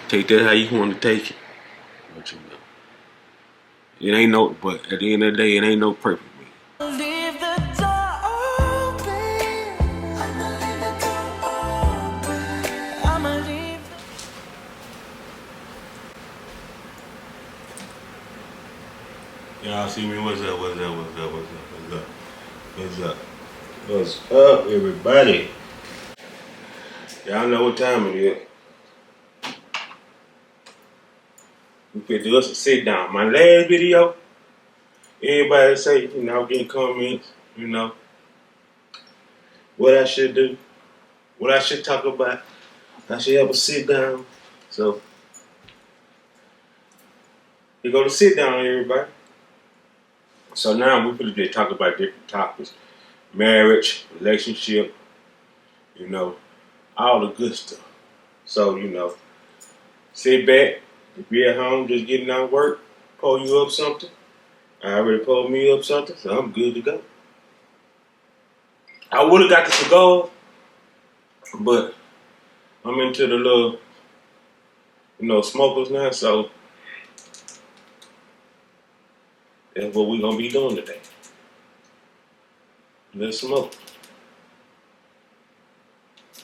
Take that how you want to take it. But you know, it ain't no. But at the end of the day, it ain't no perfect me. Leave the door open. I'ma leave the door open. I'ma leave. Y'all see me? What's up? What's up? What's up? What's up? What's up? What's up? What's up, everybody? Y'all know what time it is. We could do us a sit down. My last video, everybody say, getting comments, what I should do, what I should talk about. I should have a sit down. So, we go to sit down, everybody. So now we're going to talk about different topics. Marriage, relationship, all the good stuff. So, sit back. If you're at home just getting out of work, pull you up something. I already pulled me up something, so I'm good to go. I would have got the cigar, but I'm into the little, smokers now, so that's what we're going to be doing today. Let's smoke.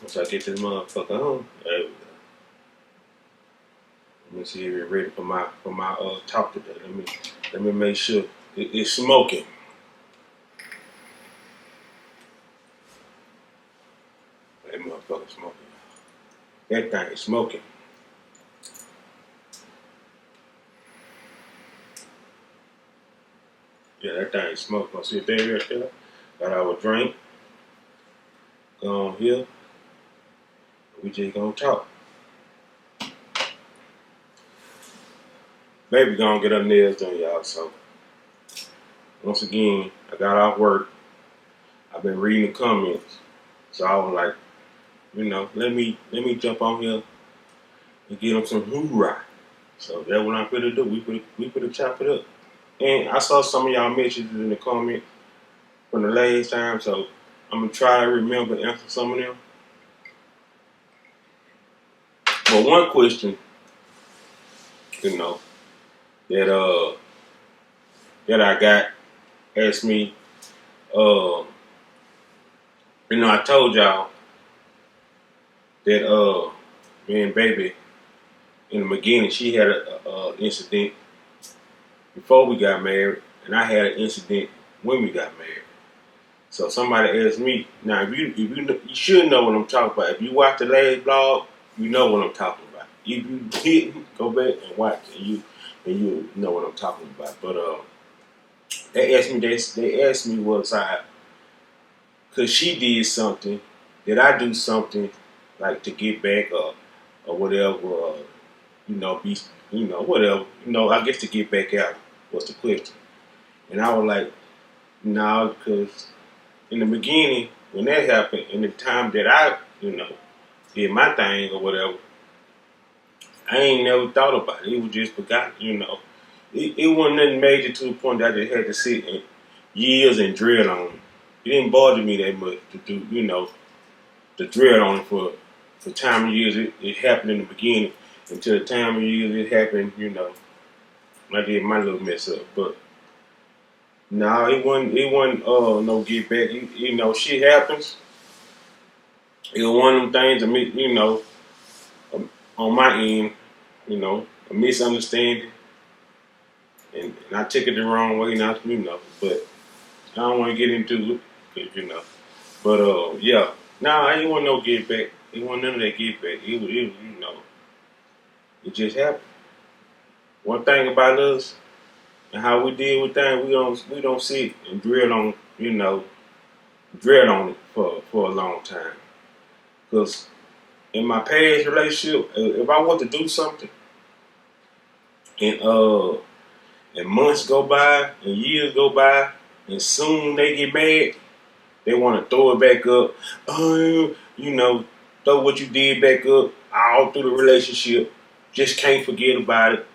Once I get this motherfucker on, there we go. Let me see if you're ready for my talk today. Let me make sure it's smoking. That motherfucker smoking. That thing is smoking. Yeah, that thing is smoking. Gonna sit there right there. Got our drink. Go on here. We just gonna talk. Baby gonna get her nails done, y'all. So once again, I got off work. I've been reading the comments. So I was like, let me jump on here and get them some hoorah. So that's what I'm gonna do. We finna chop it up. And I saw some of y'all mentions in the comments from the last time, so I'm gonna try to remember and answer some of them. But one question, that I got asked me, I told y'all that me and baby in the beginning, she had a incident before we got married, and I had an incident when we got married. So somebody asked me, now you should know what I'm talking about. If you watch the last vlog, you know what I'm talking about. If you didn't, go back and watch, and you know what I'm talking about. But they asked me was cause she did something, did I do something like to get back or whatever, whatever, I guess to get back out was the question. And I was like, no, because in the beginning, when that happened, in the time that I, did my thing or whatever, I ain't never thought about it. It was just forgotten, It wasn't nothing major to the point that I just had to sit and years and drill on it. It didn't bother me that much to do, to drill on it for time of years. It happened in the beginning until the time of years it happened, I did my little mess up. But no, it wasn't no get back. Shit happens. It was one of them things that me, on my end, a misunderstanding. And I took it the wrong way, but I don't want to get into it, cause But yeah, I ain't want no get back. It wasn't none of that get back. It just happened. One thing about us and how we deal with things, we don't sit and drill on it for a long time. Cause in my past relationship, if I want to do something, and months go by and years go by, and soon they get mad, they want to throw it back up. Throw what you did back up all through the relationship. Just can't forget about it.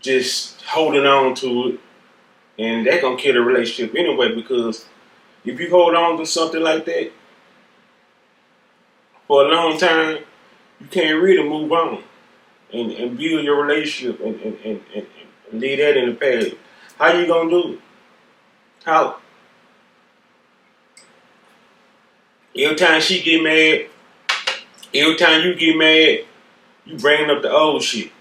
Just holding on to it. And that gonna kill the relationship anyway, because if you hold on to something like that for a long time, you can't really move on. and build your relationship and leave that in the past. How you gonna do it? How? Every time she get mad, every time you get mad, you bringing up the old shit.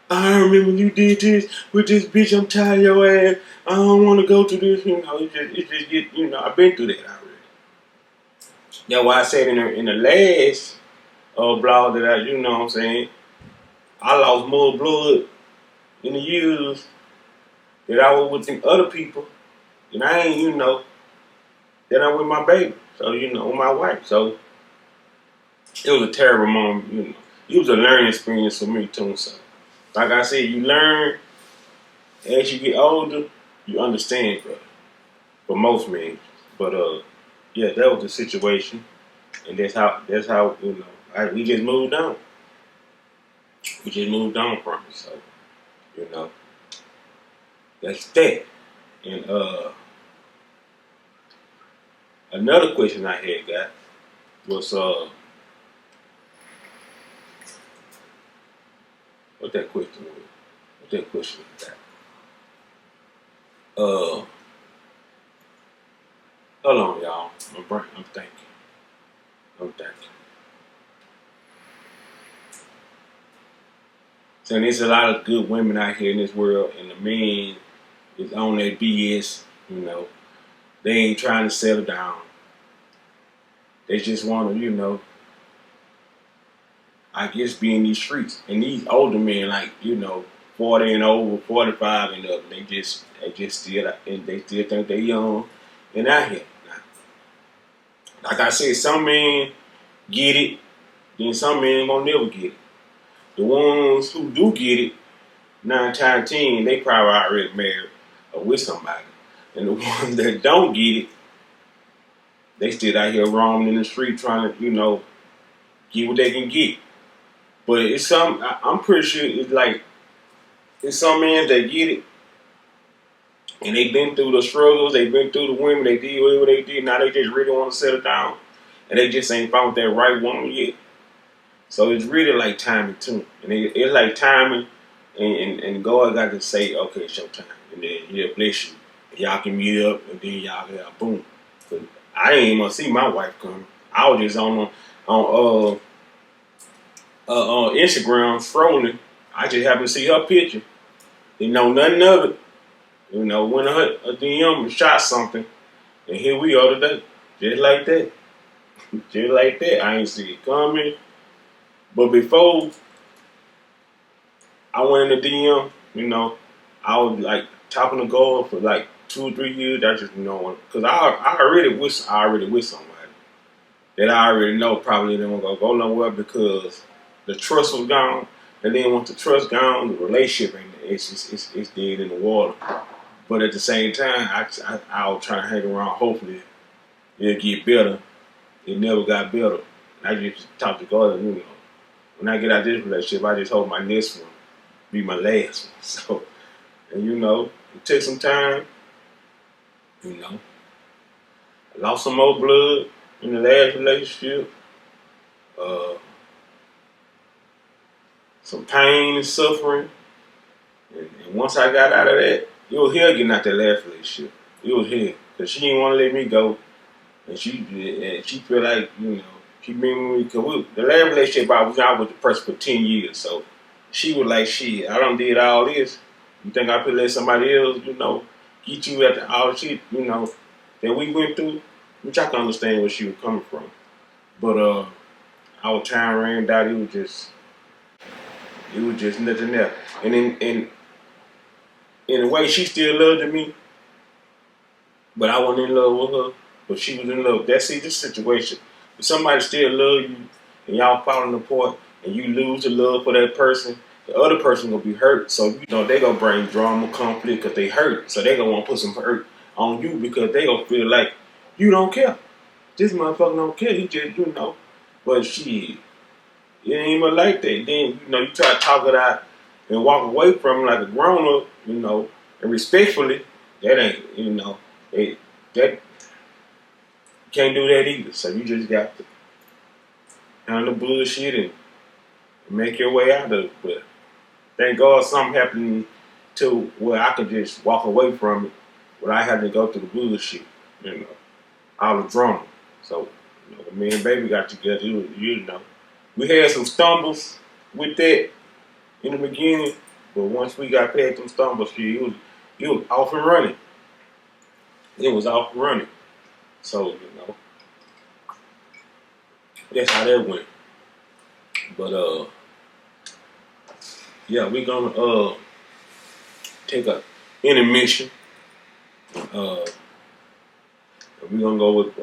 I remember you did this with this bitch. I'm tired of your ass. I don't want to go through this. It just get. I've been through that already. That's why I said in the last blog that what I'm saying, I lost more blood in the years that I was with the other people, and I ain't, that I'm with my baby. So, with my wife. So it was a terrible moment, It was a learning experience for me too. So, like I said, you learn as you get older, you understand, brother. For most men. But yeah, that was the situation, and that's how we just moved on. We just moved on from it. So, you know, that's that. And another question I had got was what that question was. What that question was hold on, y'all. I'm thinking. So there's a lot of good women out here in this world, and the men is on their BS. They ain't trying to settle down. They just want to, I guess, be in these streets. And these older men, like 40 and over, 45 and up, they just still, and they still think they young and out here. Now, like I said, some men get it, then some men gonna never get it. The ones who do get it, 9 times 10, they probably already married or with somebody. And the ones that don't get it, they still out here roaming in the street trying to, get what they can get. But I'm pretty sure it's some men that get it, and they've been through the struggles, they've been through the women, they did whatever they did, now they just really want to settle down, and they just ain't found that right woman yet. So it's really like timing too. And it's like timing, and God got to say, okay, it's your time. And then he'll bless you. Y'all can meet up, and then y'all can have boom. But I didn't even see my wife coming. I was just on Instagram scrolling. I just happened to see her picture. Didn't know nothing of it. Went her a DM and shot something. And here we are today. Just like that. Just like that. I ain't see it coming. But before I went in the DM, I was like talking to God for like 2 or 3 years. I just because I already with somebody that I already know probably didn't want to go nowhere because the trust was gone. And then once the trust gone, the relationship it's dead in the water. But at the same time, I was trying to hang around. Hopefully, it'll get better. It never got better. I just talked to God, when I get out of this relationship, I just hope my next one be my last one. So, and it took some time. I lost some more blood in the last relationship. Some pain and suffering. And once I got out of that, it was hell getting out that last relationship. It was hell. Because she didn't want to let me go. And she feel like, she been with me. Because the last relationship I was out with the person for 10 years. So she was like, shit, I done did all this. You think I could let somebody else, get you after all the shit, that we went through? Which I can understand where she was coming from. But our time ran out. It was just nothing there. And in a way, she still loved me, but I wasn't in love with her. But she was in love. That's this situation. If somebody still love you and y'all falling apart and you lose the love for that person, the other person gonna be hurt. So they gonna bring drama, conflict because they hurt. So they gonna want to put some hurt on you because they gonna feel like you don't care. This motherfucker don't care. He just But shit, it ain't even like that. Then you try to talk it out and walk away from him like a grown up, and respectfully. That ain't that can't do that either. So you just got to handle the bullshit and make your way out of it. But thank God something happened to where I could just walk away from it without having to go through the bullshit, you know, all the drama. So, you know, when me and baby got together, you know, we had some stumbles with that in the beginning, but once we got past them stumbles, it was off and running. It was off and running. So, you know, that's how that went. But yeah, we gonna take a intermission. Uh, we're gonna go with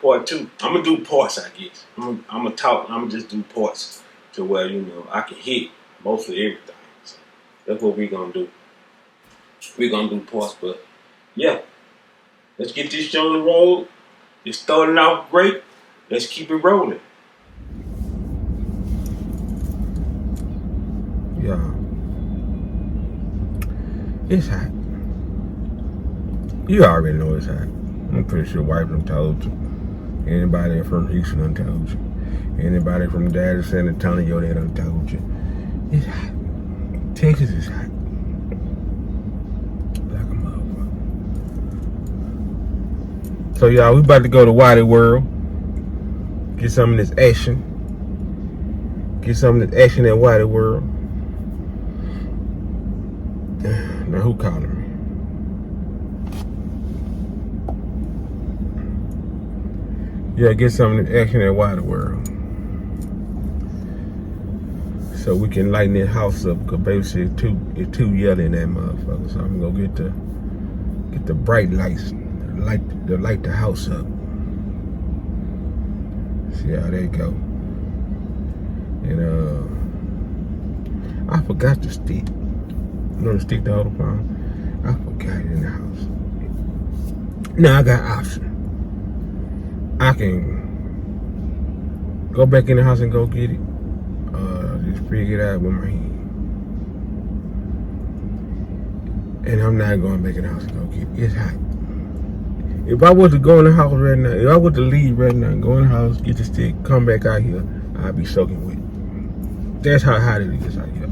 part two. I'm gonna do parts, I guess. I'm gonna talk. I'm gonna just do parts to where you know I can hit most of everything. So that's what we're gonna do. We're gonna do parts, but yeah, let's get this show on the road. It's starting off great. Let's keep it rolling. Yeah, it's hot. You already know it's hot. I'm pretty sure wife done told you. Anybody from Houston done told you. Anybody from Dallas, San Antonio, they done told you. It's hot. Texas is hot. Like a motherfucker. So y'all, we about to go to Wadi World. Get some of this action. Get some of this action at Wadi World. Now who calling me? Yeah, get some of the action at Wadi World. So we can lighten that house up, because baby said it's too yellow in that motherfucker. So I'm gonna get the bright lights, to light the house up. See how they go. And I forgot the stick. You know the stick the other phone? I forgot it in the house. Now I got option. I can go back in the house and go get it. Just figure it out with my hand. And I'm not going back in the house and go get it. It's hot. If I was to go in the house right now, if I was to leave right now and go in the house, get the stick, come back out here, I'd be soaking wet. That's how hot it is out here.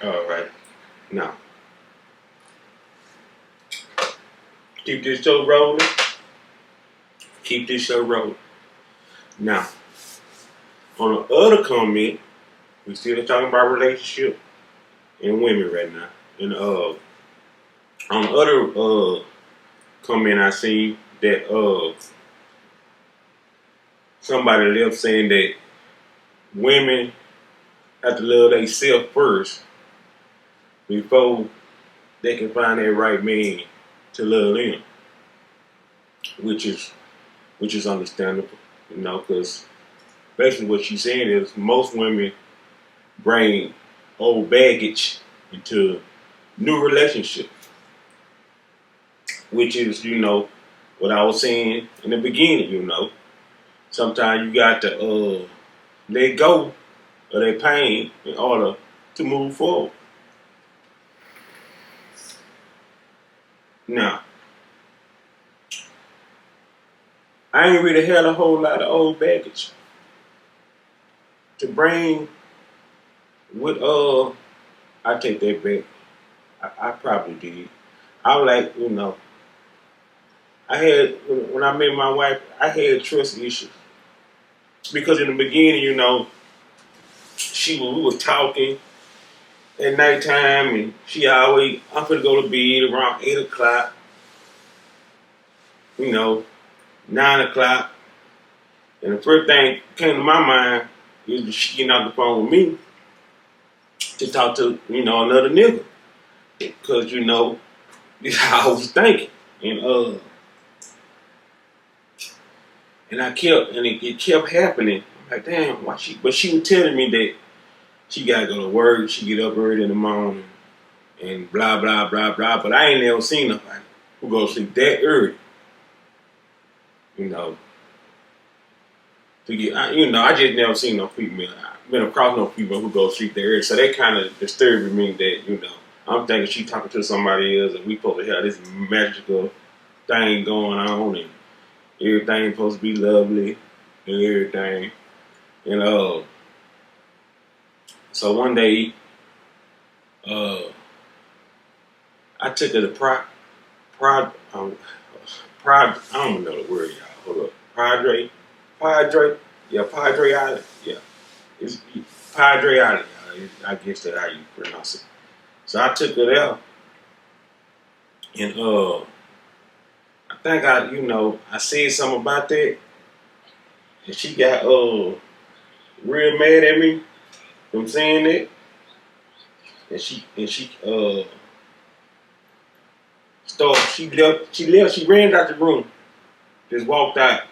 All right. Now, keep this show rolling. Keep this show rolling. Now, on the other comment, we still talking about relationship and women right now. And on the other comment I see that somebody left saying that women have to love themselves first before they can find that right man to love them, which is understandable, you know, because basically what she's saying is most women bring old baggage into new relationships, which is, you know, what I was saying in the beginning, you know. Sometimes you got to let go of that pain in order to move forward. Now, I ain't really had a whole lot of old baggage to bring with, I take that back. I probably did. I was like, you know, when I met my wife, I had trust issues. Because in the beginning, you know, we was talking at nighttime, and she always, I'm gonna go to bed around 8 o'clock, you know, 9 o'clock. And the first thing came to my mind is she getting off the phone with me to talk to, you know, another nigga. Because, you know, this is how I was thinking. And it kept happening. I'm like, damn, why she? But she was telling me that she gotta go to work, she get up early in the morning, and blah blah blah blah. But I ain't never seen nobody who go to sleep that early. You know. to get, I just never seen no female. I've been across no female who go sleep there. So that kind of disturbed me that, I'm thinking she talking to somebody else and we supposed to have this magical thing going on and everything supposed to be lovely and everything. And so one day, I took her to I don't know the word, y'all. Hold up. Padre? Yeah, Padre Island. Yeah. It's Padre Island, y'all. I guess that's how you pronounce it. So I took her there, and I think I said something about that, and she got real mad at me from saying that, and she she ran out the room, just walked out.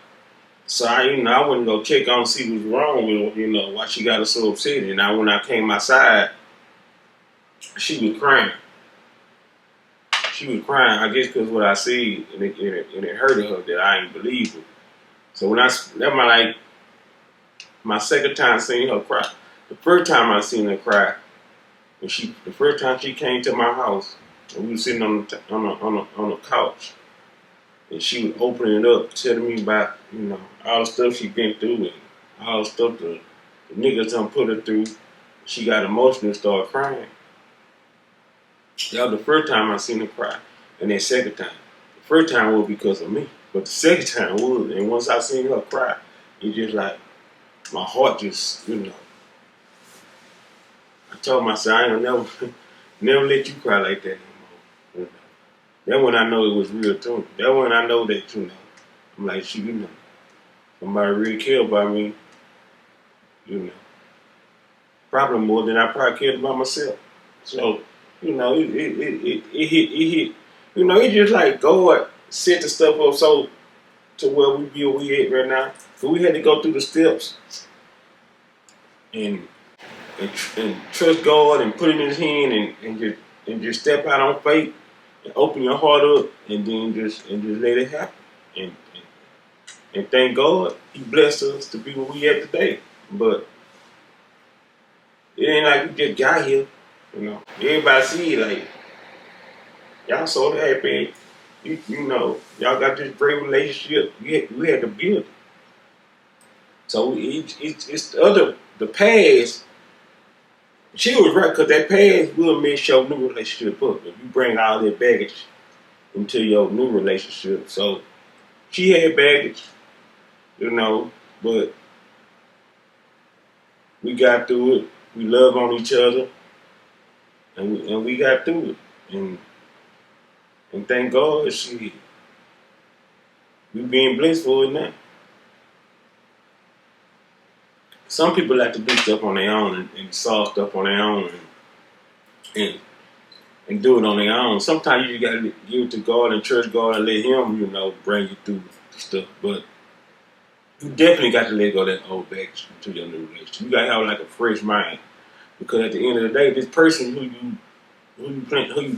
So I wouldn't go check on see what's wrong with her, why she got her so upset. And when I came outside, she was crying. She was crying, I guess, because what I see and it hurted her that I didn't believe her. So when that my second time seeing her cry. The first time I seen her cry, the first time she came to my house, and we were sitting on the couch, and she was opening it up, telling me about all the stuff she been through and all the stuff the niggas done put her through. She got emotional and started crying. That was the first time I seen her cry, and that second time. The first time was because of me, but the second time was, and once I seen her cry, it just like my heart just I told myself I ain't gonna never let you cry like that no more. That when I know it was real too. That when I know that I'm like somebody really care about me, probably more than I probably cared about myself. So it hit. It's just like God set the stuff up so to where we at right now. So we had to go through the steps and trust God and put it in His hand and just step out on faith and open your heart up and then just let it happen. And thank God He blessed us to be where we at today. But it ain't like we just got here. Everybody see it like y'all so happy. Y'all got this great relationship. We had to build it. So it's the past. She was right because that past will mess your new relationship up if you bring all that baggage into your new relationship. So she had baggage, but we got through it. We love on each other, and we got through it. And thank God, we being blessed for it now. Some people like to do stuff on their own and solve stuff on their own and do it on their own. Sometimes you just gotta give it to God and trust God and let Him, bring you through stuff. But you definitely got to let go of that old baggage to your new relationship. You gotta have like a fresh mind, because at the end of the day, this person who you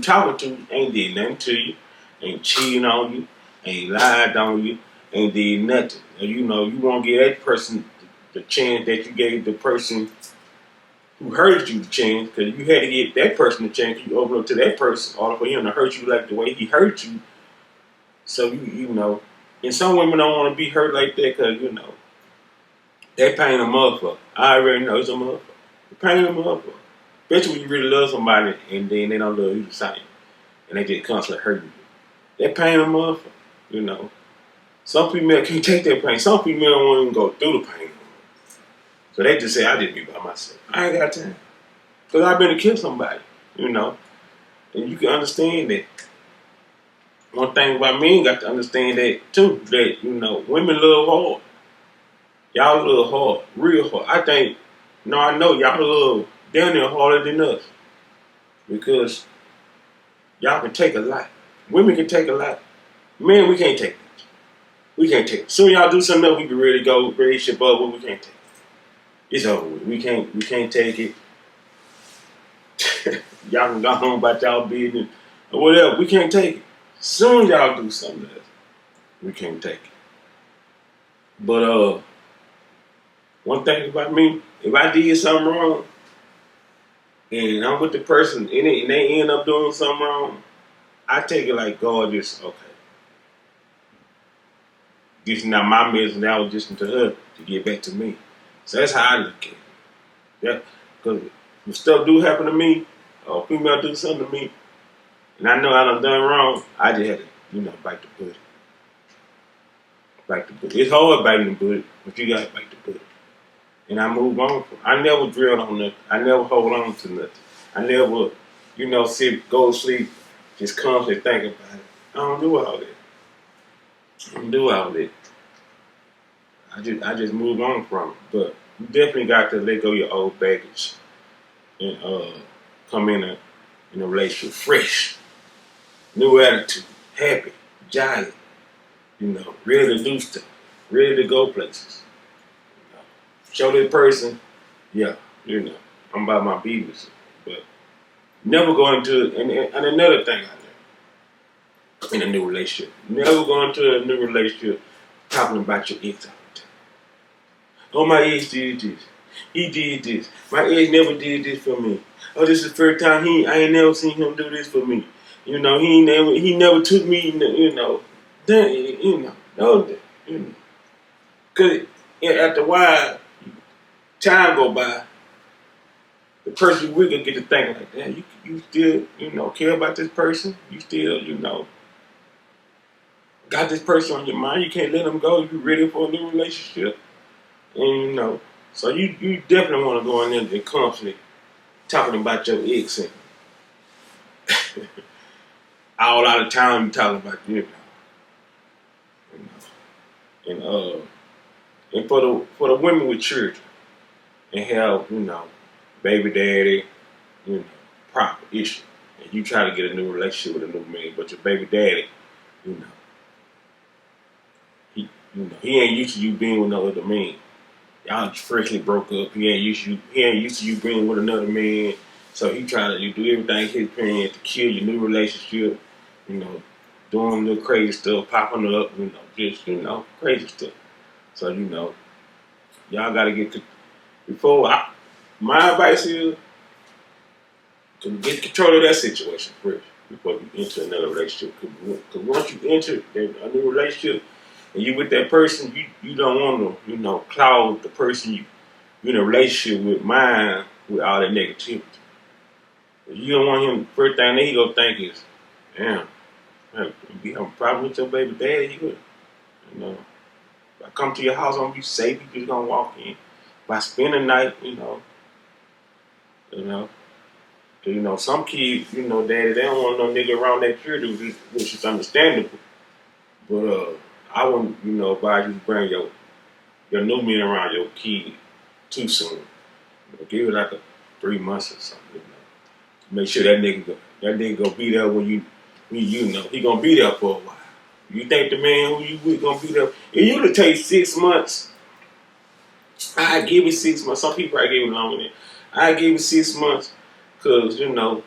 talking to ain't did nothing to you, ain't cheating on you, ain't lied on you, ain't did nothing. And you won't give that person the chance that you gave the person who hurt you the chance, because you had to give that person the chance. You open up to that person, or for him to hurt you like the way he hurt you. So and some women don't want to be hurt like that because they pain a motherfucker. I already know it's a motherfucker. They pain a motherfucker. Especially when you really love somebody and then they don't love you the same, and they just constantly hurting you. They pain a motherfucker. Some female can't take that pain. Some female don't want to even go through the pain. So they just say, I just be by myself. I ain't got time. Because I've been to kill somebody, And you can understand that. One thing about men got to understand that too, that, women love hard. Y'all love hard, real hard. I know y'all love down there harder than us. Because y'all can take a lot. Women can take a lot. Men, we can't take it. We can't take it. Soon y'all do something else, we can really go, really ship up, but we can't take it. It's over with. We can't take it. Y'all can go home about y'all business or whatever. We can't take it. Soon y'all do something else, we can't take it. But One thing about me, if I did something wrong and I'm with the person and they end up doing something wrong, I take it like God just okay. This is not my message. That was just to her to get back to me. So that's how I look at it. Yeah, because if stuff do happen to me, or female do something to me, and I know I done wrong, I just had to, bite the bullet. Bite the bullet. It's hard biting the bullet, but you gotta bite the bullet. And I move on from. I never drilled on nothing. I never hold on to nothing. I never, go to sleep, just constantly think about it. I don't do all that. I don't do all that. I just move on from it. But you definitely got to let go of your old baggage and come in a relationship fresh, new attitude, happy, jolly, ready to do stuff, ready to go places. Show this person, yeah, I'm about my business. But never go into and another thing I learned in a new relationship. Never go into a new relationship talking about your ex all the time. Oh, my ex did this. He did this. My ex never did this for me. Oh, this is the first time I ain't never seen him do this for me. He never took me, no, Cause after a while, time go by, the person you with gonna get to thinking like, damn, you still, care about this person. You still, got this person on your mind. You can't let them go. You ready for a new relationship, and so you definitely want to go in there and constantly talking about your ex and all out of time you talking about and and for the women with children and have baby daddy proper issue and you try to get a new relationship with a new man, but your baby daddy you know he ain't used to you being with no other man. Y'all freshly broke up. He ain't used to you being with another man. So he try to do everything his parents to kill your new relationship. Doing little crazy stuff, popping up. Just crazy stuff. So y'all gotta get to my advice is to get control of that situation first before you enter another relationship. Because once you enter a new relationship and you with that person, you don't want to cloud the person you in a relationship with mind with all that negativity. You don't want him. First thing that he gonna think is, damn, you have a problem with your baby daddy. If I come to your house, I'm gonna be safe. You just gonna walk in. If I spend the night, some kids, daddy, they don't want no nigga around their children, which is understandable. But I wouldn't, advise you to bring your new man around your kid too soon. Give it like 3 months or something. Make sure that nigga gonna be there when he gonna be there for a while. You think the man who you with gonna be there? It usually takes 6 months. I give it 6 months. Some people I give it longer than. I give it 6 months, cause in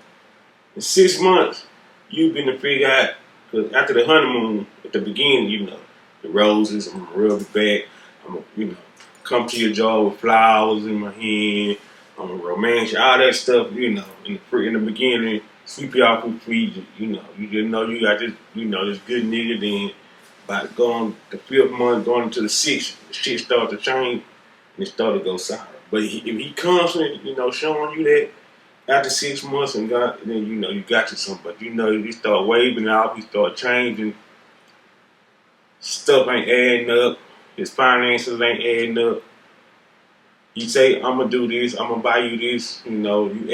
6 months you been to figure out. Cause after the honeymoon, at the beginning, the roses. I'm gonna rub it back. I'm gonna come to your job with flowers in my hand. I'm gonna romance you, all that stuff. In the beginning, sweep you off with feet. You just know you got this. This good nigga. Then by going the 5th month, going into the 6th, the shit start to change and it start to go sour. But if he constantly, showing you that after 6 months and then you got you somebody. He start waving off, he start changing. Stuff ain't adding up. His finances ain't adding up. He say, I'm gonna do this, I'm gonna buy you this. You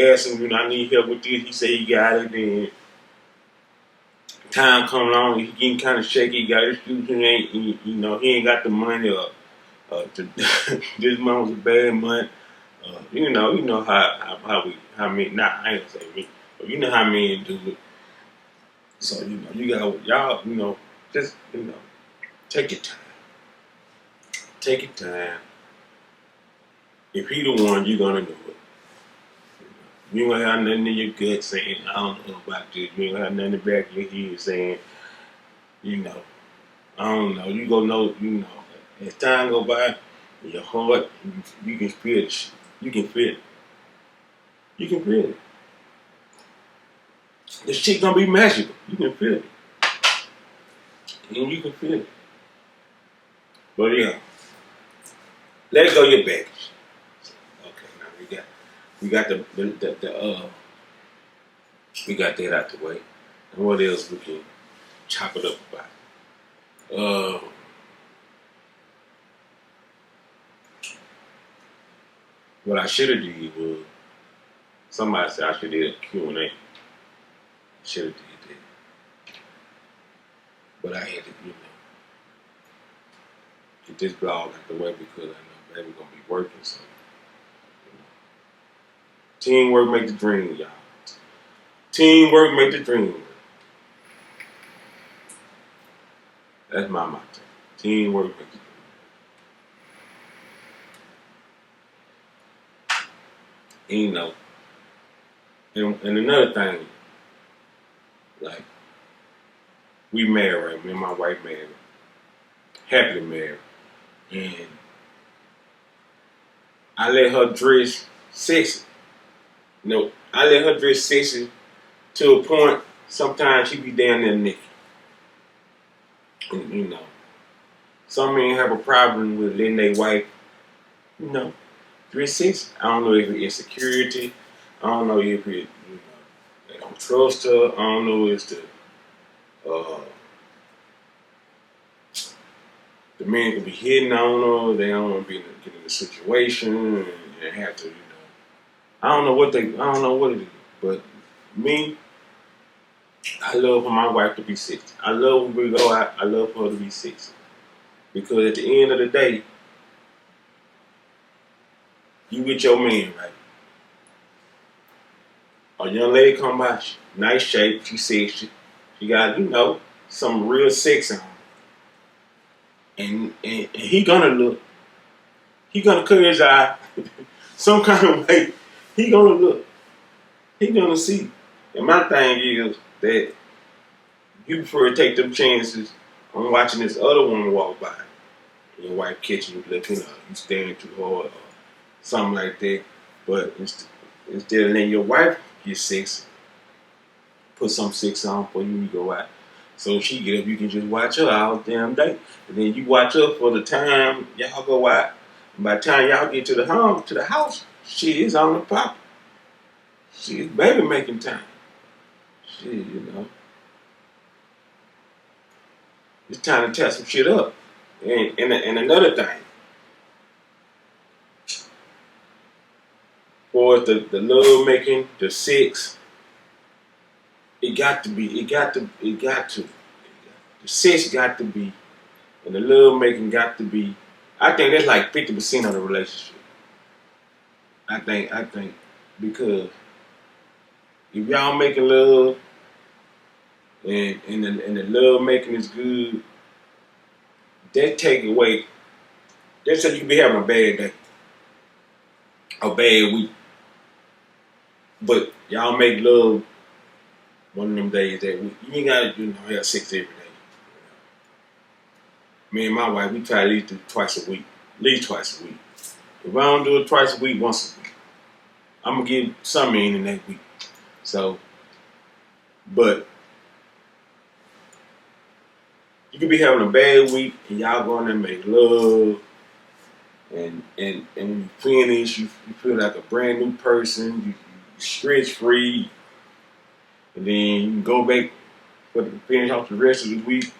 ask him, I need help with this. He say he got it. Then time come along, he getting kind of shaky. He got his shoes, he ain't got the money. This month was a bad month. You know how me. Not I ain't gonna say me, but you know how men do it. So you got y'all. Just take your time. Take your time. If he the one, you're gonna do it. You ain't gonna have nothing in your gut saying, I don't know about this. You ain't gonna have nothing in the back of your head saying, I don't know. You gonna know, as time go by, In your heart, you can feel it. You can feel it. You can feel it. This shit gonna be magical. You can feel it. And you can feel it. But yeah, let go your baggage. Okay, now we got we got that out the way. And what else we can chop it up about? What I should have did was somebody said I should did a Q&A. Should have did that. But I had to, get this blog out the way because I know baby gonna be working. So, teamwork make the dream, y'all. Teamwork make the dream work. That's my motto. Teamwork make the dream work. And another thing, like, we married, right? Me and my wife married. Happily married. And I let her dress sexy. I let her dress sexy to a point, sometimes she be down there naked. And, some men have a problem with letting their wife, dress sexy. I don't know if it's insecurity. I don't know if it, they don't trust her. I don't know if it's the men can be hitting on her. They don't want to get in a situation and have to, I don't know what it is. But me, I love for my wife to be sexy. I love when we go out. I love for her to be sexy. Because at the end of the day, you with your man, right? A young lady come by, nice shape, she sexy. She got, some real sex on her. And he gonna cut his eye some kind of way. He gonna look. He gonna see. And my thing is that you prefer to take them chances on watching this other woman walk by. And your wife catching you looking, you standing too hard or something like that. But instead of letting your wife get sexy, put some sex on for you go out. So she get up, you can just watch her all damn day. And then you watch her for the time y'all go out. And by the time y'all get to the house, she is on the pop. She is baby making time. Shit, It's time to tear some shit up. And another thing. For the love making, the sex, the sex got to be, and the love making got to be, I think that's like 50% of the relationship. I think, because if y'all making love, and the love making is good, that take away, that's how you can be having a bad day, a bad week. But y'all make love one of them days that week. You ain't gotta have sex every day. Me and my wife, we try to at least do twice a week. At least twice a week. If I don't do it twice a week, once a week, I'm gonna get some in that week. So, but you could be having a bad week and y'all going there and make love, and when you finish, you feel like a brand new person. You stress free, and then you can go back for the finish off the rest of the week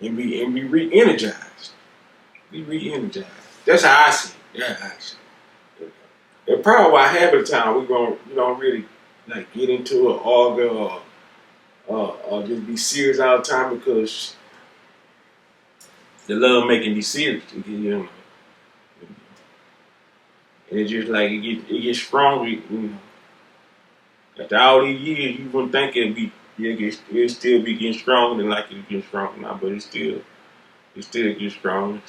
and be re-energized. Be re-energized. That's how I see it. Yeah, I see it. And probably why half of the time we don't really like get into it, argue, or just be serious all the time, because the love making be serious. And it's just like it gets stronger. After all these years, you wouldn't think it'll still be getting stronger than like it's getting stronger now, but it still gets stronger.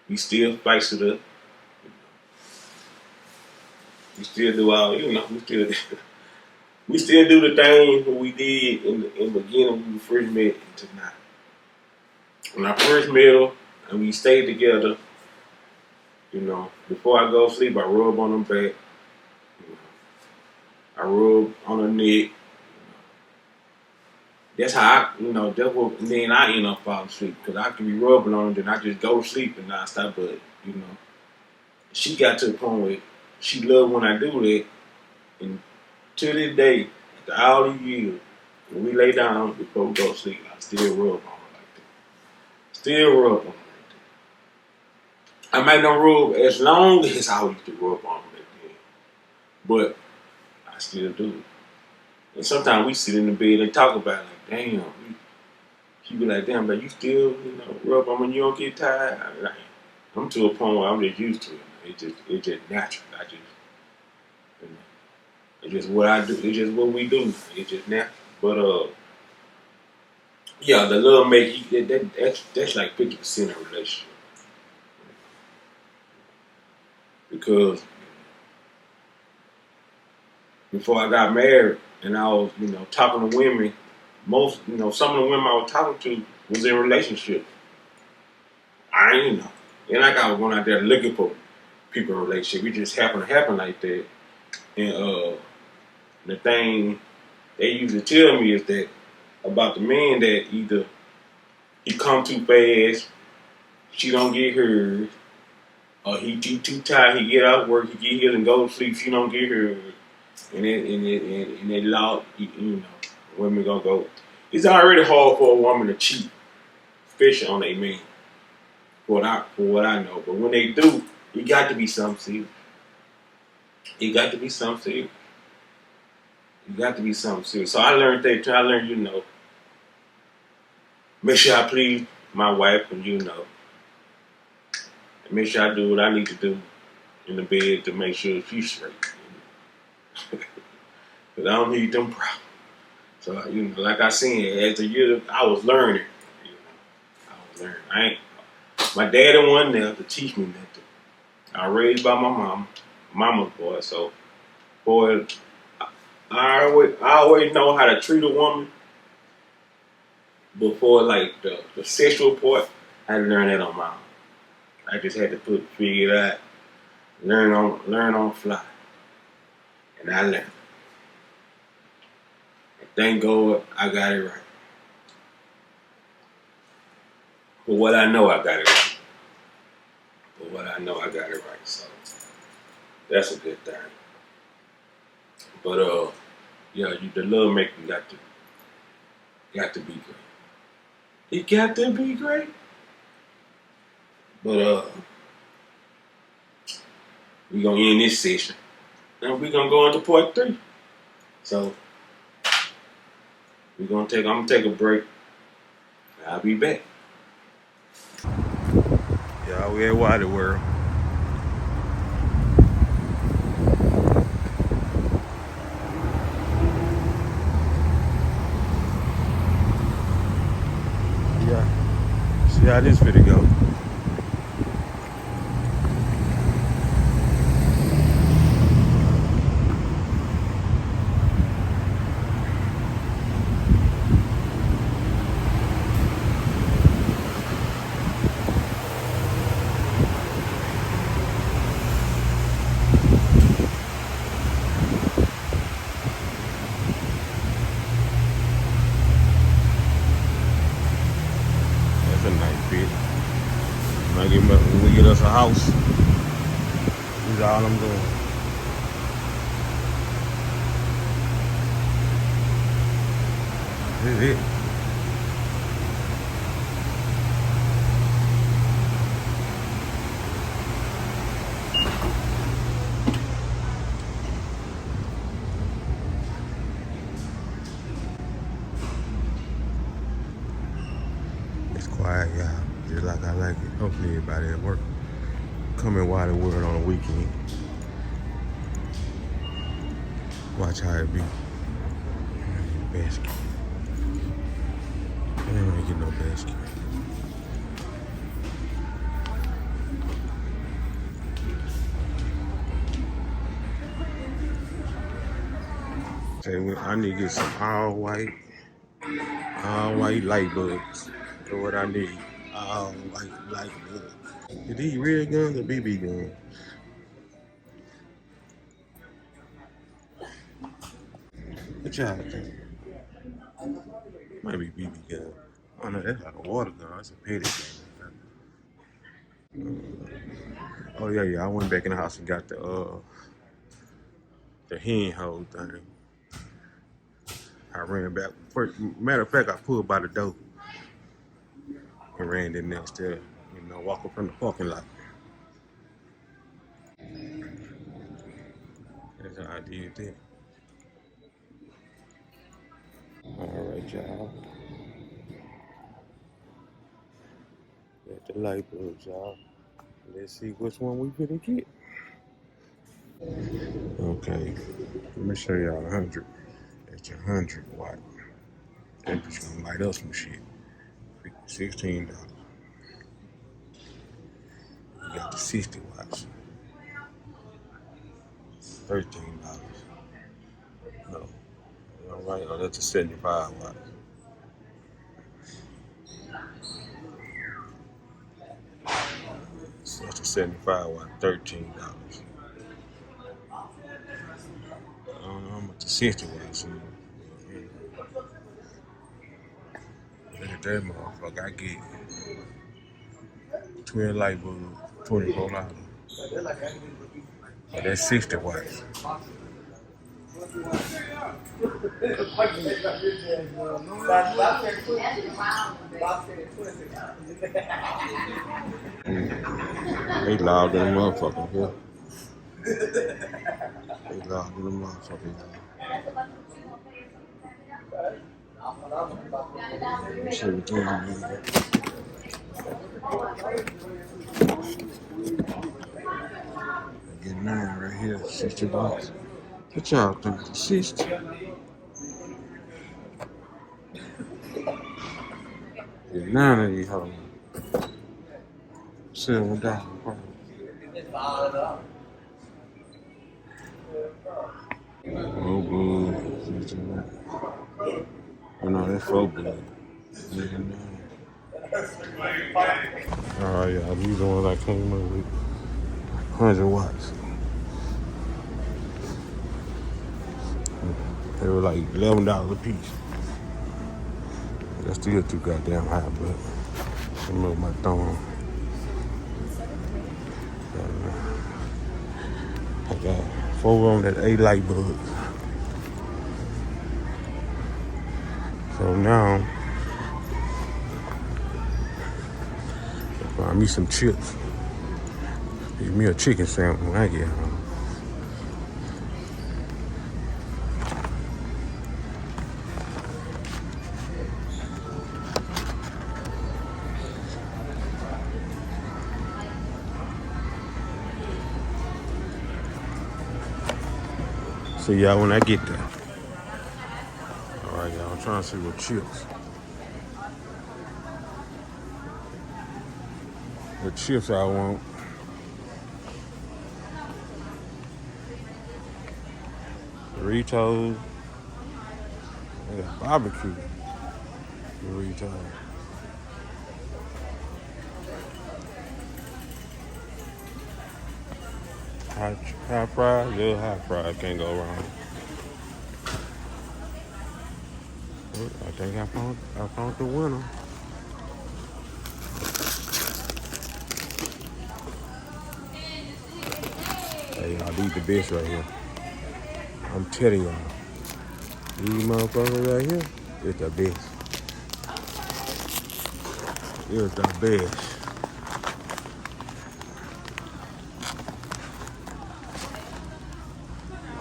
We still spice it up. We still do all, we still do the thing that we did in the beginning when we first met to now. When I first met her and we stayed together, You know, before I go to sleep, I rub on them back. You know, I rub on the neck. That's how I, that's what, and then I end up falling asleep because I can be rubbing on them, then I just go to sleep and not stop. But she got to the point where she loved when I do that, and to this day, after all these years, when we lay down before we go to sleep, I still rub on her like that. Still rub on her like that. I might not rub as long as I used to rub on her back then, but I still do it. And sometimes we sit in the bed and talk about it, like, damn. She be like, damn, but you still, rub on when you don't get tired. I'm to a point where I'm just used to it. It's just natural. It's just what I do. It's just what we do. It's just natural. But yeah, the love make that's like 50% of a relationship because before I got married and I was talking to women, some of the women I was talking to was in relationships. I ain't and like I was going out there looking for people in relationship. It just happened to happen like that. And the thing they usually tell me is that about the man that either he come too fast, she don't get hers, or he too tired, he get out work, he get here and go to sleep, she don't get hers, and it loud, women gonna go. It's already hard for a woman to cheat, especially on a man. For what I know, but when they do, it got to be something serious. It got to be something serious. It got to be something serious. So I learned that. I learned, make sure I please my wife, and make sure I do what I need to do in the bed to make sure she's straight. Because I don't need them problems. So like I said, as the year I was learning, I was learning. My daddy wasn't there to teach me nothing. I was raised by my mama's boy. So, boy, I always know how to treat a woman before, like, the sexual part. I had to learn that on my own. I just had to figure it out, learn on the fly. And I learned. And thank God I got it right. For what I know, I got it right. For what I know, I got it right. So that's a good thing. But the love making got to be great. It got to be great. But we're gonna end this session. And we're gonna go into part 3. So I'm gonna take a break. I'll be back. Yeah, we at Wadi World. Yeah. See how this video go. That's a nice bit. When we get us a house, this is all I'm doing. This is it. It's quiet, y'all. Just like I like it. Hopefully everybody at work come and Wadi World on the weekend. Watch how it be. Basket. I didn't really get no basket. I need to get some all white light bulbs. That's what I need. All white light bulbs. Are these real guns or BB guns? What y'all think? Might be BB gun. Oh no, that's like a water gun. That's a petty gun. Oh yeah. I went back in the house and got the hand hold thing. I ran back. Matter of fact, I pulled by the door and ran in there instead of, walking from the parking lot. That's how I did that. All right, y'all. Got the light bulbs, y'all. Let's see which one we gonna get. Okay, let me show y'all 100. That's 100 watt. That bitch gonna light up some shit. $16. You got the 60 watts. $13. No. All right, oh, that's a 75 watt. So that's a 75 watt, $13. I don't know how much the 60 watts is. Look at that motherfucker. I get 12 light bulbs, $24. But that's 60 watts. They loud than a motherfucker, yeah. They loud than a motherfucker, y'all. See what you need. Get 9 right here, 60 bucks. What y'all think? 60? Get 9 of these hoes. $7 probably. Oh, good. Oh no, that's 4 good. Alright, y'all, these are the ones I came up with. 100 watts. They were like $11 a piece. That's still too goddamn high, but I move my thumb. I got 4 on that 8 light bulbs. So now, buy me some chips. Give me a chicken sandwich when I get home. See y'all when I get there. All right, y'all. I'm trying to see what chips. The chips I want. Doritos. I got barbecue. Doritos. Hot fries, little hot fries, can't go wrong. I think I found the winner. Hey, y'all, these the best right here. I'm telling y'all, these motherfuckers right here, it's the best. It's the best.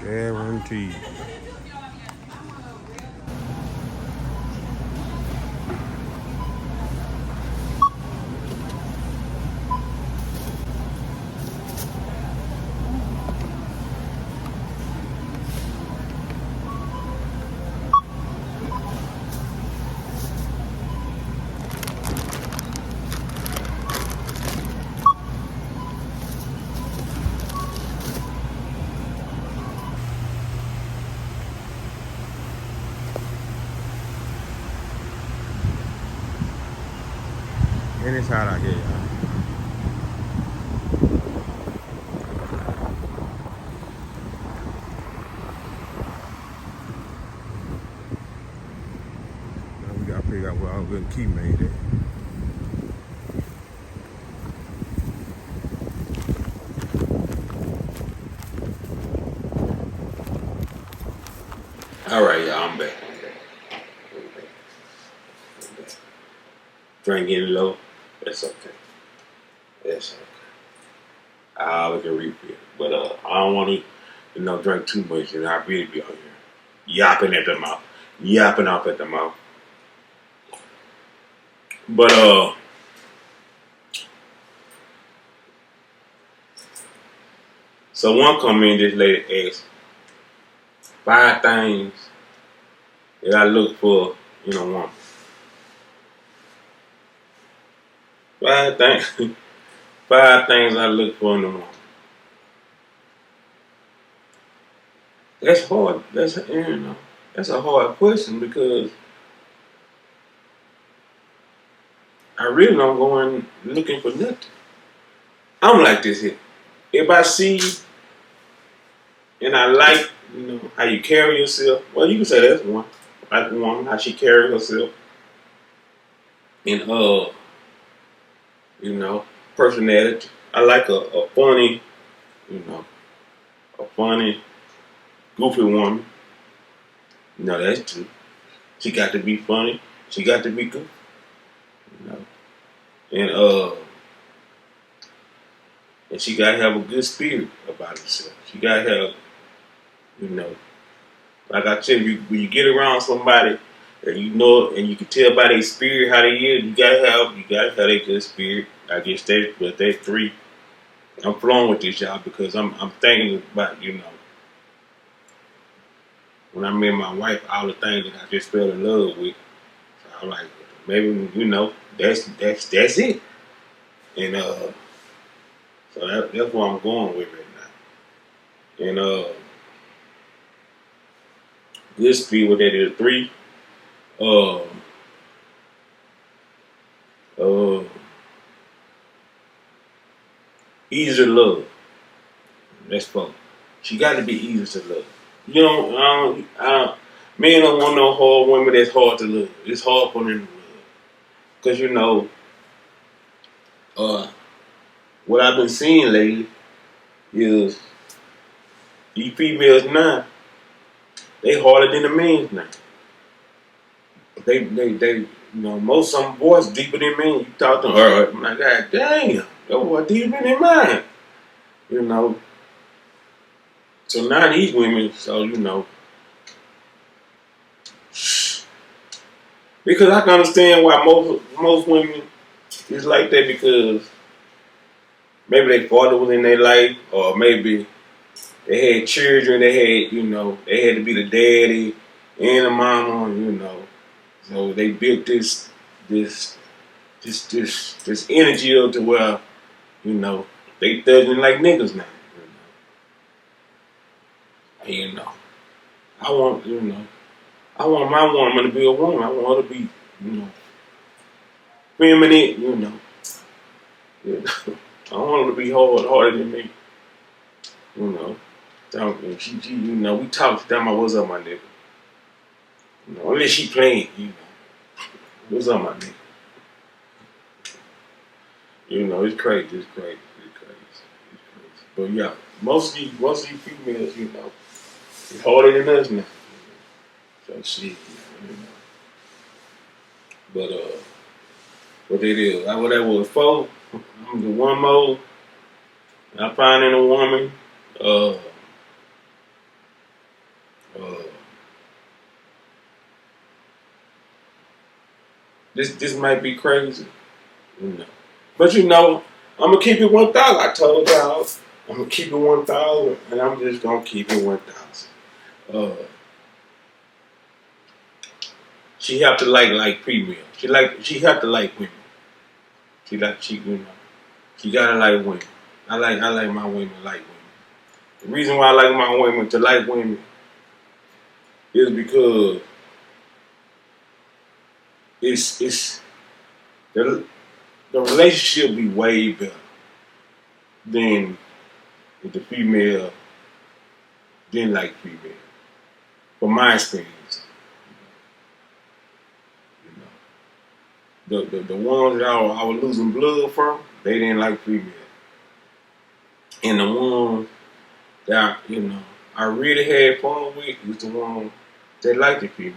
Guaranteed. And it's hot out here, y'all. figure out where our little key made it. All right, y'all, I'm back. Drink getting low. That's okay. That's okay. I'll get a refill. But I don't want to, drink too much, and I really be out here yapping at the mouth, yapping off at the mouth. But so one comment this lady asked 5 things that I look for in a woman. 5 things, 5 things I look for in a woman. That's hard. That's a hard question because I really don't go in looking for nothing. I'm like this here. If I see you and I like, how you carry yourself, well, you can say that's one. Like a woman, how she carry herself. And, personality. I like a funny, a funny, goofy woman. That's true. She got to be funny. She got to be goofy. And she gotta have a good spirit about herself. She gotta have, like I tell you, when you get around somebody that and you can tell by their spirit how they is, you gotta have a good spirit. I guess that 3. I'm flowing with this, y'all, because I'm thinking about, when I met my wife, all the things that I just fell in love with. So I'm like, maybe, that's it. And so that's what I'm going with right now. And good speed with that is 3. Easy to love. That's 4. She got to be easy to love. Men don't want no hard women that's hard to love. It's hard for them to love. Because, what I've been seeing lately is these females now, they harder than the men's now. They most of them boys deeper than men. You talk to her, I'm like, God damn, that boy deeper than mine. So now these women, because I can understand why most women is like that, because maybe their father was in their life, or maybe they had children. They had, they had to be the daddy and the mama, So they built this energy up to where, they thugging like niggas now. And, I want my woman to be a woman. I want her to be, feminine, I want her to be harder than me. She we talk, tell me what's up, my nigga. Unless she playing, what's up, my nigga. It's crazy, it's crazy. But yeah, most of these females, it's harder than us now. So shit, But what it is, what that was 4. I'm the one more. I find in a woman, this might be crazy, But I'm gonna keep it 1,000. I told y'all, I'm gonna keep it 1,000, and I'm just gonna keep it 1,000. She have to like females. She have to like women. She gotta like women. I like my women like women. The reason why I like my women to like women is because it's the relationship be way better than if the female didn't like female. From my experience, the ones that I was losing blood from, they didn't like female. And the ones that I really had fun with was the ones that liked the female.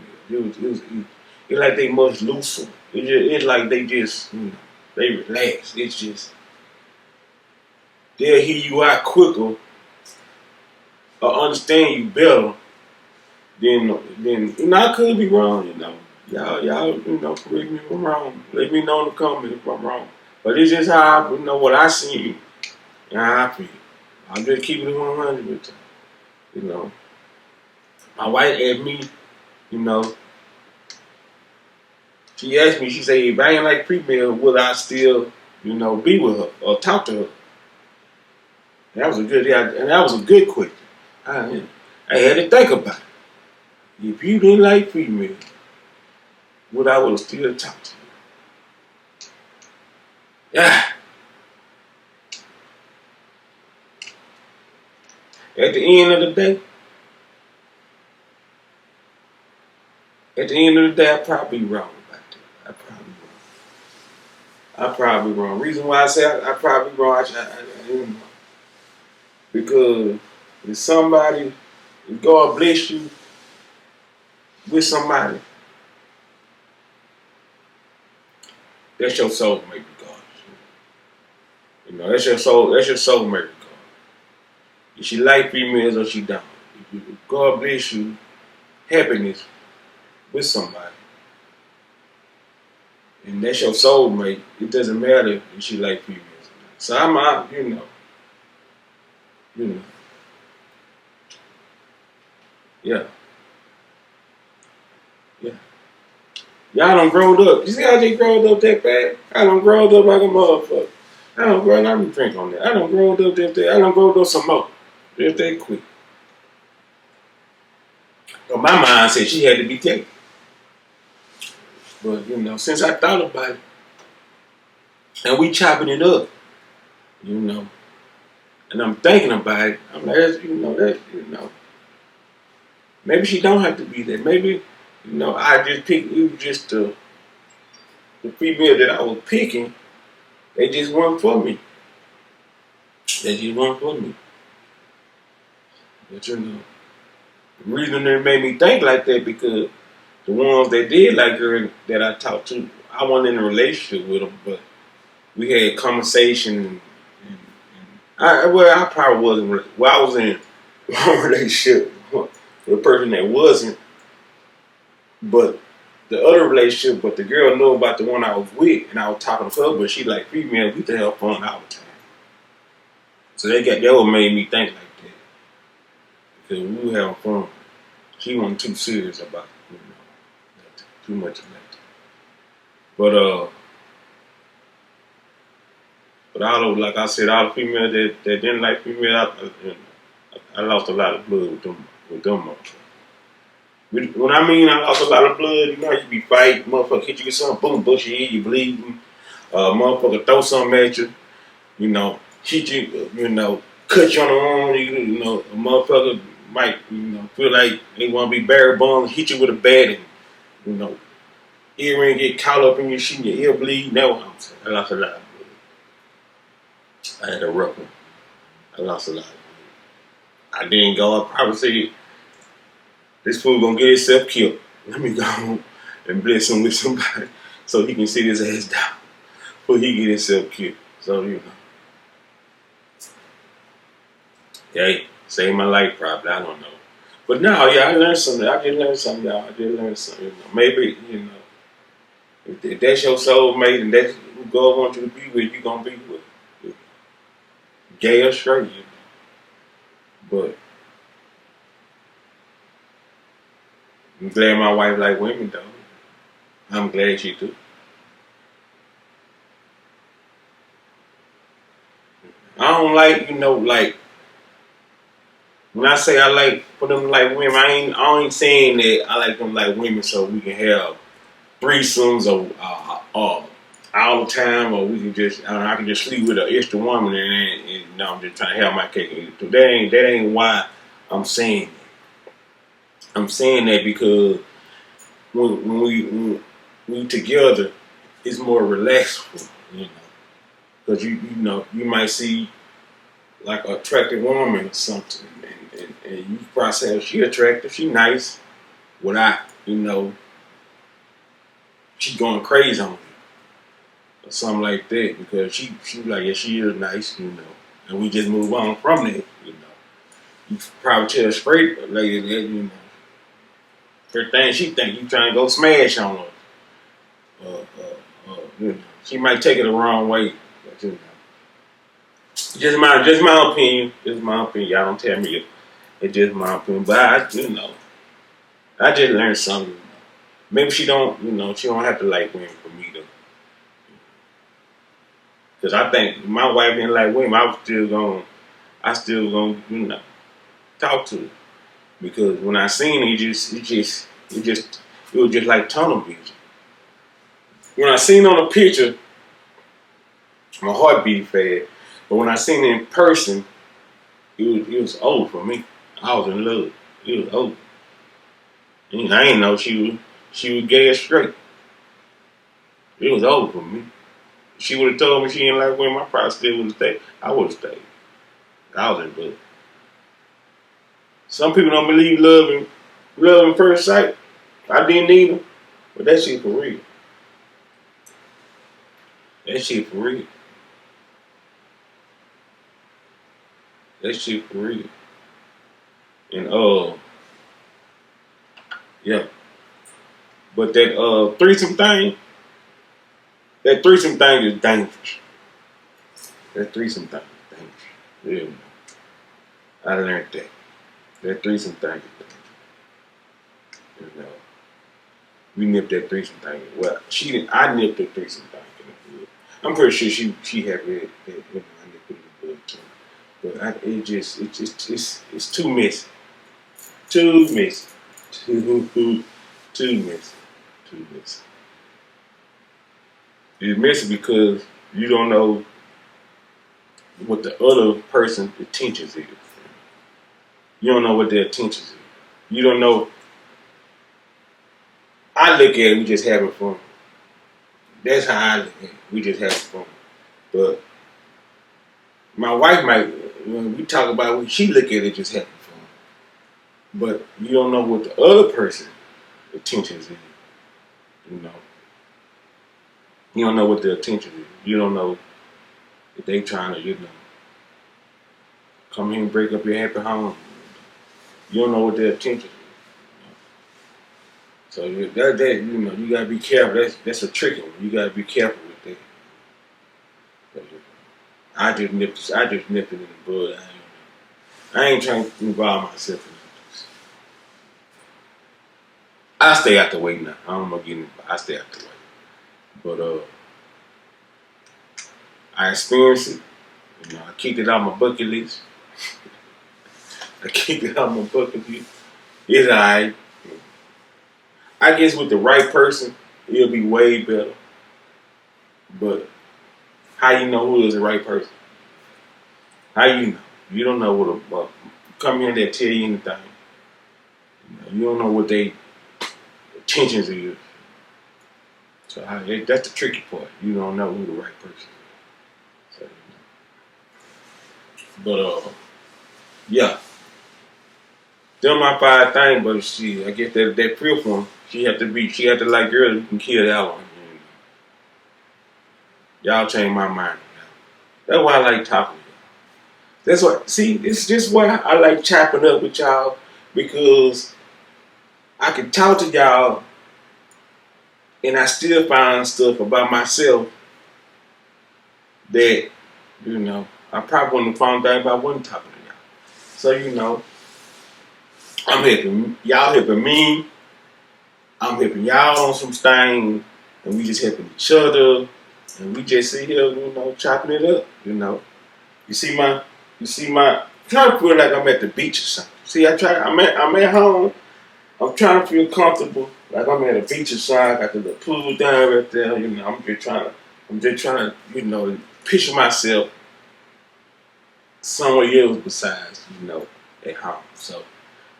It like they much looser. It's like they just they relax. It's just they'll hear you out quicker or understand you better than I could be wrong. Y'all correct me if I'm wrong. Let me know in the comments if I'm wrong. But it's just how what I see and how I feel. I'm just keeping it 100 with you. My wife asked me, she asked me, she said, if I ain't like female, would I still, be with her or talk to her? And that was a good question. I had to think about it. If you didn't like female, would I would have still talked to you? Yeah. At the end of the day, I probably wrong about that. I probably wrong. Reason why I say I probably wrong, because if God bless you with somebody, that's your soulmate, regardless. That's your soulmate, regardless. If she like females or she don't. If God bless you, happiness with somebody, and that's your soulmate, it doesn't matter if she like females or not. So I'm out, yeah. Y'all done growed up. You see how they growed up that bad? I done growed up like a motherfucker. Let me drink on that. I done growed up that day. I done growed up some more. Just that quick. But my mind said she had to be taken. But, since I thought about it, and we chopping it up, and I'm thinking about it, I'm like, maybe she don't have to be there. Maybe, I just picked, it was just the female that I was picking, they just weren't for me. But, the reason it made me think like that because the ones that did like her that I talked to, I wasn't in a relationship with them, but we had conversation. I probably wasn't. Well, I was in one relationship with a person that wasn't, but the other relationship, but the girl knew about the one I was with, and I was talking to her, but she like female. We used to have fun all the time. So that what made me think like that because we were having fun. She wasn't too serious about too much of that. But all of, like I said, all the females that didn't like female, I lost a lot of blood with them motherfuckers. When I mean I lost a lot of blood, you be fighting, motherfucker hit you with something, boom, bush your head, you bleeding, motherfucker throw something at you, hit you, cut you on the arm, a motherfucker might, feel like they want to be bare bones, hit you with a bat and, earring get caught up in your shit, your ear bleed. That's what I'm saying. I lost a lot of blood. I had a rough one. I lost a lot of blood. I didn't go. I probably said, this fool gonna get himself killed. Let me go home and bless him with somebody so he can sit his ass down before he get himself killed. So, hey, saved my life probably. I don't know. But no, yeah, I learned something. I did learn something, y'all. I did learn something. Maybe, if that's your soulmate and that's who God wants you to be with, you're going to be with. Gay or straight, But I'm glad my wife like women, though. I'm glad she do. I don't like, when I say I like for them to like women, I ain't saying that I like them like women so we can have threesomes or all the time, or we can just I can just sleep with an extra woman and I'm just trying to have my cake and eat it too. That ain't why I'm saying that. I'm saying that because when we together it's more relaxed, you know, because you know you might see like an attractive woman or something, and you probably say, oh, she attractive, she nice, without she going crazy on you or something like that because she like yeah she is nice, and we just move on from that, You probably tell straight a lady that first thing she think you trying to go smash on her. She might take it the wrong way, but just my opinion. Just my opinion. Y'all don't tell me it's just my opinion, but I just learned something. Maybe she don't, she don't have to like women for me to. Because I think if my wife didn't like women, I still gonna, talk to her. Because when I seen it, it was just like tunnel vision. When I seen it on a picture, my heart beat fast. But when I seen it in person, it was over for me. I was in love. It was over. And I didn't know she was gay or straight. It was over for me. If she would have told me she didn't like women, I probably still would have stayed. I would have stayed. I was in love. Some people don't believe love in first sight. I didn't either. But that shit for real. That shit for real. That shit for real. And yeah. But that threesome thing is dangerous. That threesome thing is dangerous. Really. I learned that. That threesome thing is dangerous. We nipped that threesome thing. Well, she didn't. I nipped that threesome thing in the bud. I'm pretty sure she had read that. I nipped it in the bud too. But it's too messy. Too messy. Too messy. Too messy. It's messy because you don't know what the other person's intentions is. You don't know what their intentions is. You don't know. I look at it, we just having fun. That's how I look at it. We just having fun. But my wife might, when we talk about it, she look at it just having fun. But you don't know what the other person's intentions is. You don't know what their intention is. You don't know if they trying to, come here and break up your happy home. You don't know what their intention is. So you gotta be careful. That's a tricky one. You gotta be careful with that. I just nipped it in the bud. I ain't trying to involve myself in this. I stay out the way now. I don't know getting involved. I stay out the way. But I experienced it. I kicked it out my bucket list. It's alright. I guess with the right person, it'll be way better. But how you know who is the right person? How you know? You don't know what come here and they tell you anything. You don't know what their intentions is. So that's the tricky part. You don't know who the right person is. So, but yeah. Them my 5 things, but I guess that fifth one, she had to like girls who can kill that one. Y'all changed my mind. That's why I like talking to y'all. That's why, it's just why I like chopping up with y'all, because I can talk to y'all and I still find stuff about myself that, I probably wouldn't have found out if I wasn't talking to y'all. So, I'm helping y'all, helping me. I'm helping y'all on some things, and we just helping each other, and we just sit here, chopping it up. You see my, trying to feel like I'm at the beach or something. See, I'm at home. I'm trying to feel comfortable, like I'm at a beach or something. I got the little pool down right there. I'm just trying to, picture myself somewhere else besides, at home. So.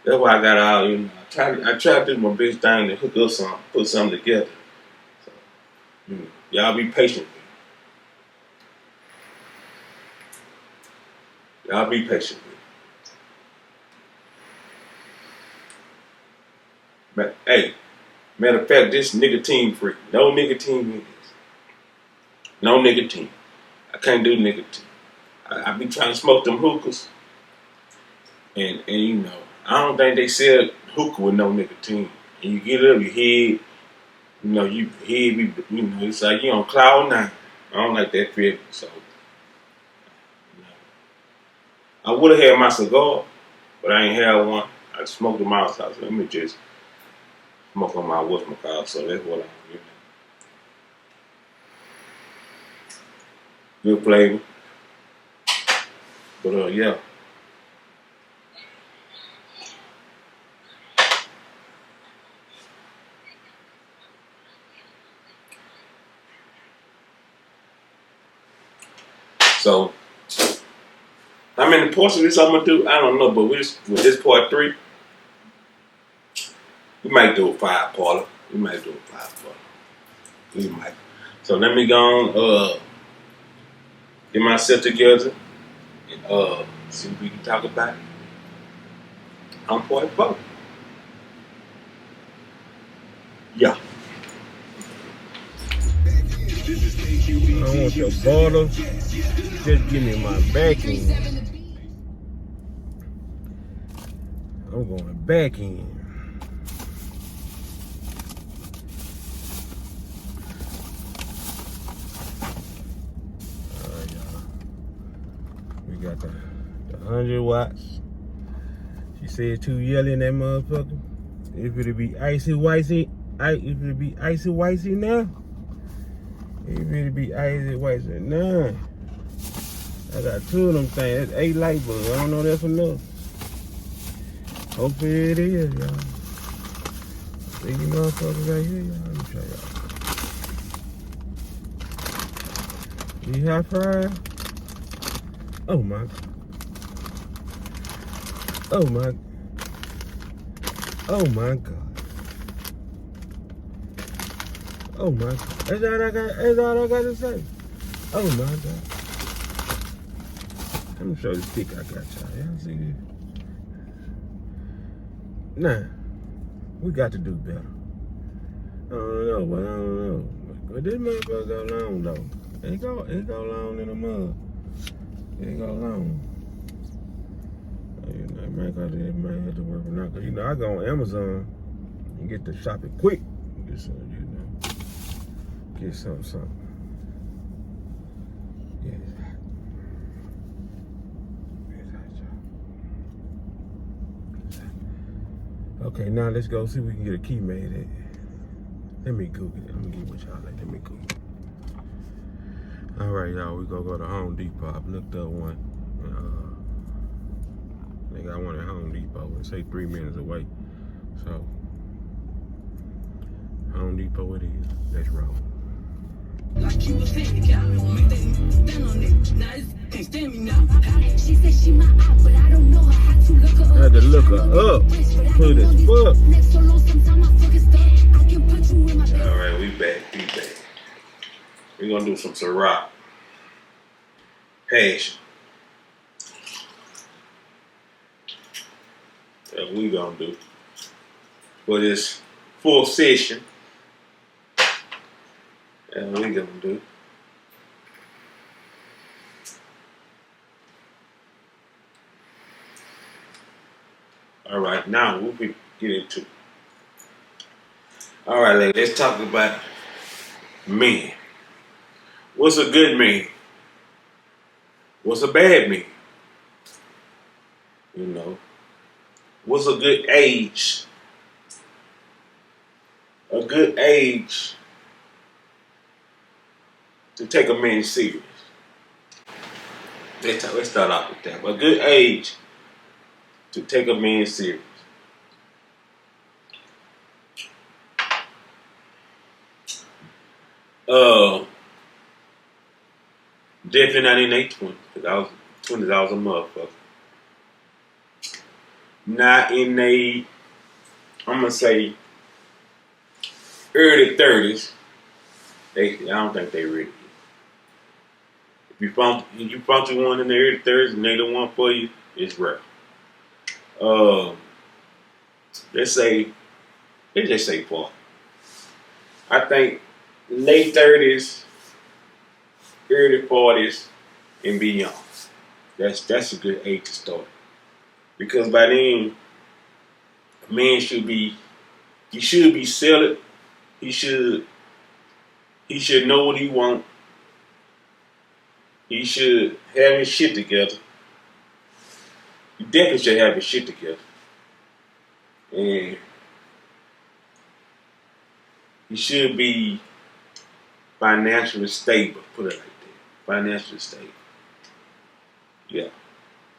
That's why I got all, I try to do my best thing to put something together. So, Y'all be patient. Y'all be patient. But hey, matter of fact, this nicotine free. No nicotine in this. No nicotine. I can't do nicotine. I be trying to smoke them hookahs, and you know, I don't think they sell hookah with no nicotine. And you get it up your head, you know, you head be, you know, it's like you on cloud nine. I don't like that feeling, so you know. I would have had my cigar, but I ain't had one. I smoked them outside, so let me just smoke on my whatchamacallit, so that's what I do. Good flavor. But yeah. So how many parts of this I'm gonna do? I don't know, but with this part 3, we might do a 5-parter. We might do a 5-parter. We might. So let me go on, get myself together and see what we can talk about on part 4. Yeah. I don't want your bottle. Just give me my backing. I'm going back in. Alright, y'all. We got the 100 watts. She said too yelly in that motherfucker. If it'll be icy whitey, if it'll be icy whitey now. If it'll be icy whitey now. I got 2 of them things. That's 8 light bulbs. I don't know that's enough. Hopefully it is, y'all. See you motherfuckers right here, y'all. Let me show y'all. You hot fried? Oh my. Oh my. Oh my God. Oh my God. That's all I got to say. Oh my God. Let me show you the stick I got, y'all. Y'all see this? Nah. We got to do better. I don't know. But this motherfucker go long though. It go long in the mud. It go long. You know, it might have to work for now. Cause you know I go on Amazon and get the shopping quick. Get some, you know. Get something. Yeah. Okay, now let's go see if we can get a key made at. Let me Google it. I'm gonna get what y'all like. Let me Google it. All right, y'all. We gonna go to Home Depot. I looked up one. They got one at Home Depot. It say 3 minutes away. So Home Depot it is. Let's roll. Like you was saying, y'all make that stand on it. Now it's can't stand me now. She said she my eye, but I don't know her. How to look her up. I had to look her up. Put as fuck. Next so long, sometimes I fucking stuck. I can put you in my bed. All right, we back. We're gonna do some Ciroc. Passion. That's what we gonna do for this 4th session. That's what we gonna do. All right, now what we get into. All right, let's talk about men. What's a good man? What's a bad man? You know, what's a good age? A good age to take a man serious. Let's start off with that. A good age to take a man serious. Definitely not in their 20s, because I was a motherfucker. Not in they, I'm gonna say early 30s. I don't think they ready. If you found you one in the early 30s and they the one for you, it's rare. Uh, let's just say 40. I think late 30s, early 40s, and beyond. That's a good age to start. Because by then, a man should be settled. He should know what he want. He should have his shit together. He definitely should have his shit together. And he should be financially stable, put it like that. Financially stable. Yeah,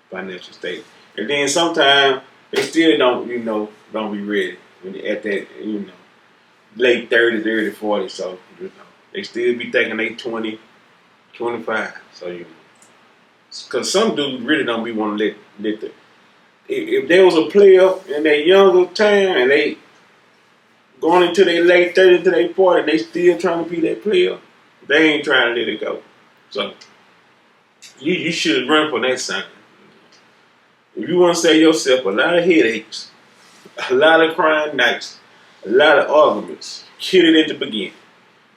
financially stable. And then sometimes they still don't be ready when they at that, late 30s, early 40s. So, they still be thinking they 20, 25. So, because some dudes really don't be wanting to let the, if there was a player in their younger time and they going into their late 30s to their 40s and they still trying to be that player, they ain't trying to let it go. So, you should run for that sign. If you want to save yourself a lot of headaches, a lot of crying nights, a lot of arguments, kill it at the beginning.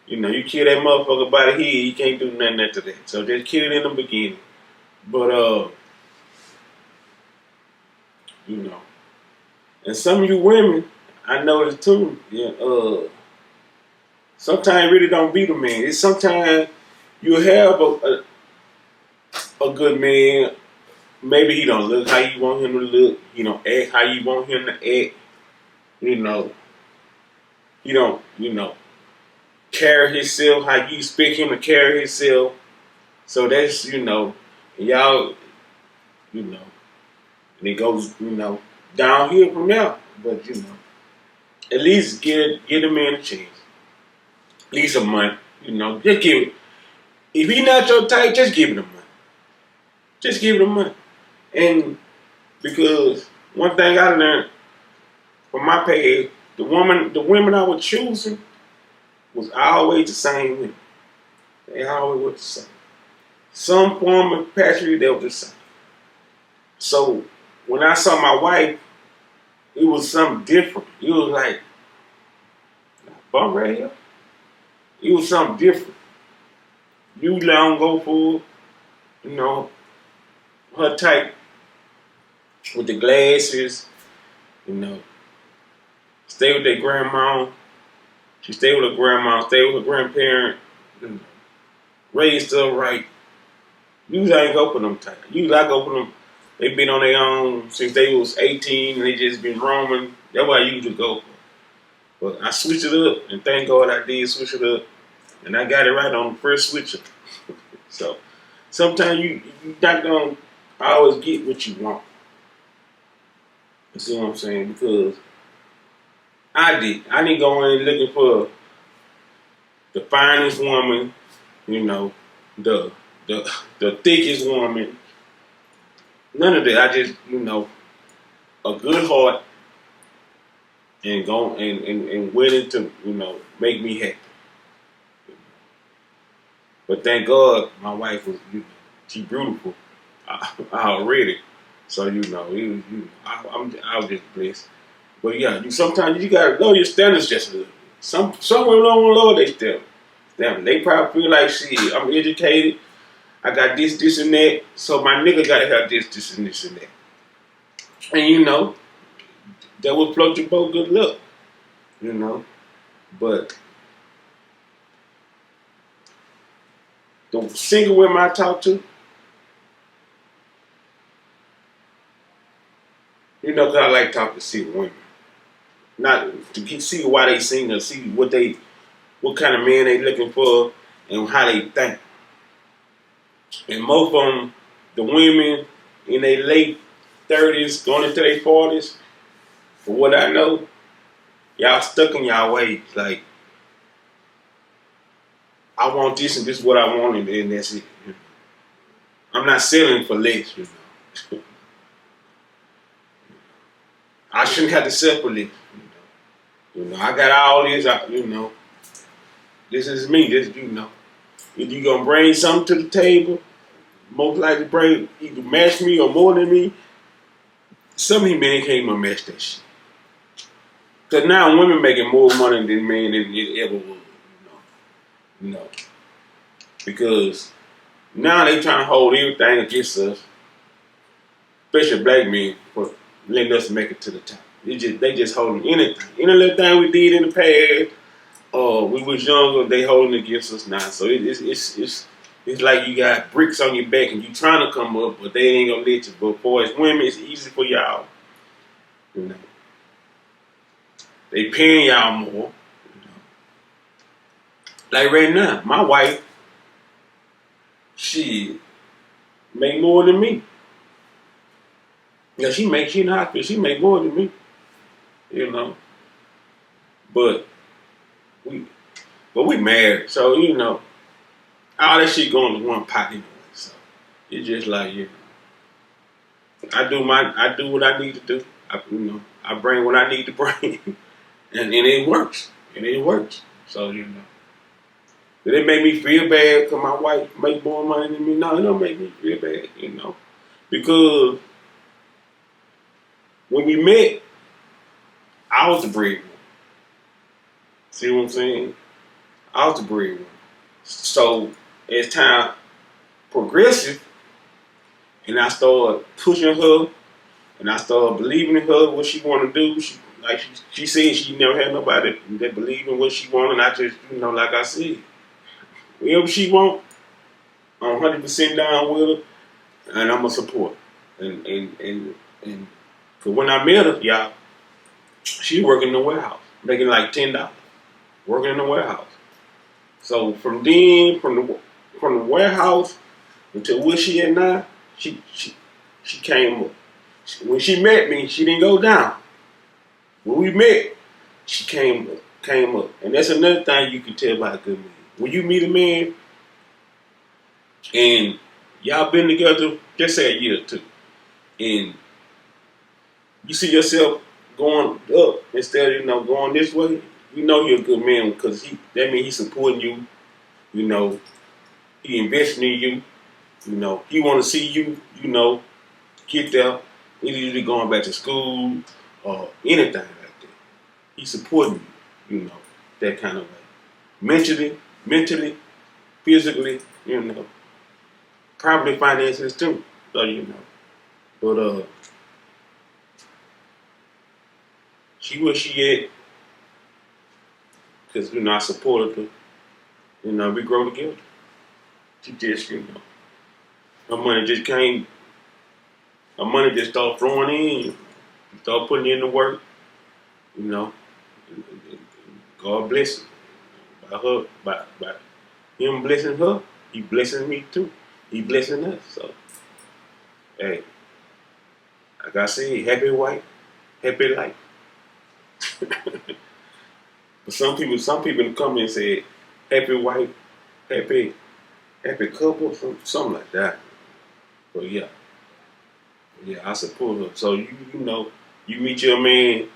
You kill that motherfucker by the head, you can't do nothing after that. So just kill it in the beginning. But and some of you women, I noticed too, sometimes really don't be the man. It's sometimes you have a good man. Maybe he don't look how you want him to look. He don't act how you want him to act. He don't, carry himself how you expect him to carry himself. So that's, y'all, and it goes, downhill from there. But, at least give the man a chance. At least a month, just give it. If he not your type, just give it a month. Just give it a month. And because one thing I learned from my past, the women I was choosing was always the same women. They always were the same. Some form of capacity, they were the same. So when I saw my wife, it was something different. It was like bump right here. It was something different. You long go for, her type with the glasses, stay with their grandma. She stayed with her grandma, stayed with her grandparent, raised her right. Usually I ain't go for them type. Usually I go for them. They been on their own since they was 18 and they just been roaming. That's what I usually go for. But I switched it up, and thank God I did switch it up. And I got it right on the first switch up. So sometimes you not gonna always get what you want. You see what I'm saying? Because I didn't go in looking for the finest woman, the thickest woman. None of that. I just, a good heart and go and willing to, make me happy. But thank God my wife was, she beautiful already. So, I was just blessed. But yeah, sometimes you gotta lower your standards just a little bit. Some women don't want to lower their standards. They probably feel like, shit, I'm educated. I got this, and that. So my nigga gotta have this, and this, and that. And that will float your boat good luck. But the single women I talk to, because I like talking to single women. Not to see why they single, see what kind of man they looking for, and how they think. And most of them, the women in their late 30s, going into their 40s, for what I know, y'all stuck in y'all ways. Like, I want this and this is what I want, and that's it. I'm not selling for less, I shouldn't have to sell for less. I got all this, This is me. This If you gonna bring something to the table, most likely bring either match me or more than me. Some of these men can't even match that shit. Cause now women making more money than men than it ever would. Because now they trying to hold everything against us, especially black men, for letting us make it to the top. They just holding anything. Any little thing we did in the past, we was younger, they holding against us now. So it's like you got bricks on your back and you trying to come up, but they ain't gonna let you. But for as women, it's easy for y'all. They paying y'all more. Like right now, my wife, she make more than me. Yeah, she in the hospital, she make more than me. But we married, so all that shit going to one pot anyway. So it's just like I do what I need to do. I bring what I need to bring, and it works. So did it make me feel bad because my wife make more money than me? No, it don't make me feel bad, because when we met, I was the breadwinner. See what I'm saying? I was the breadwinner. So as time progressed, and I started pushing her, and I started believing in her, what she want to do. She said she never had nobody that believed in what she wanted. And I just, like I said, whatever she want, I'm 100% down with her, and I'm a support. And cause when I met her, y'all, she working in the warehouse, making like $10, working in the warehouse. So from the warehouse until where she at now, she came up. When she met me, she didn't go down. When we met, she came up. And that's another thing you can tell about a good man. When you meet a man and y'all been together, just say a year or two, and you see yourself going up instead of going this way, you're a good man because that means he's supporting you. He investing in you. He want to see you. Get there. He's usually going back to school or anything like that. He's supporting you. That kind of way. Mentally, physically. Probably finances too. So but she where she at. Because, I supported her. We grow together. She just, her money just came. Her money just started flowing in. Start putting in the work. God bless her. By him blessing her, he blessing me too. He blessing us. So, hey, like I said, happy wife, happy life. But some people come in and say, happy wife, happy couple, something like that. But yeah, I support her. So you meet your man,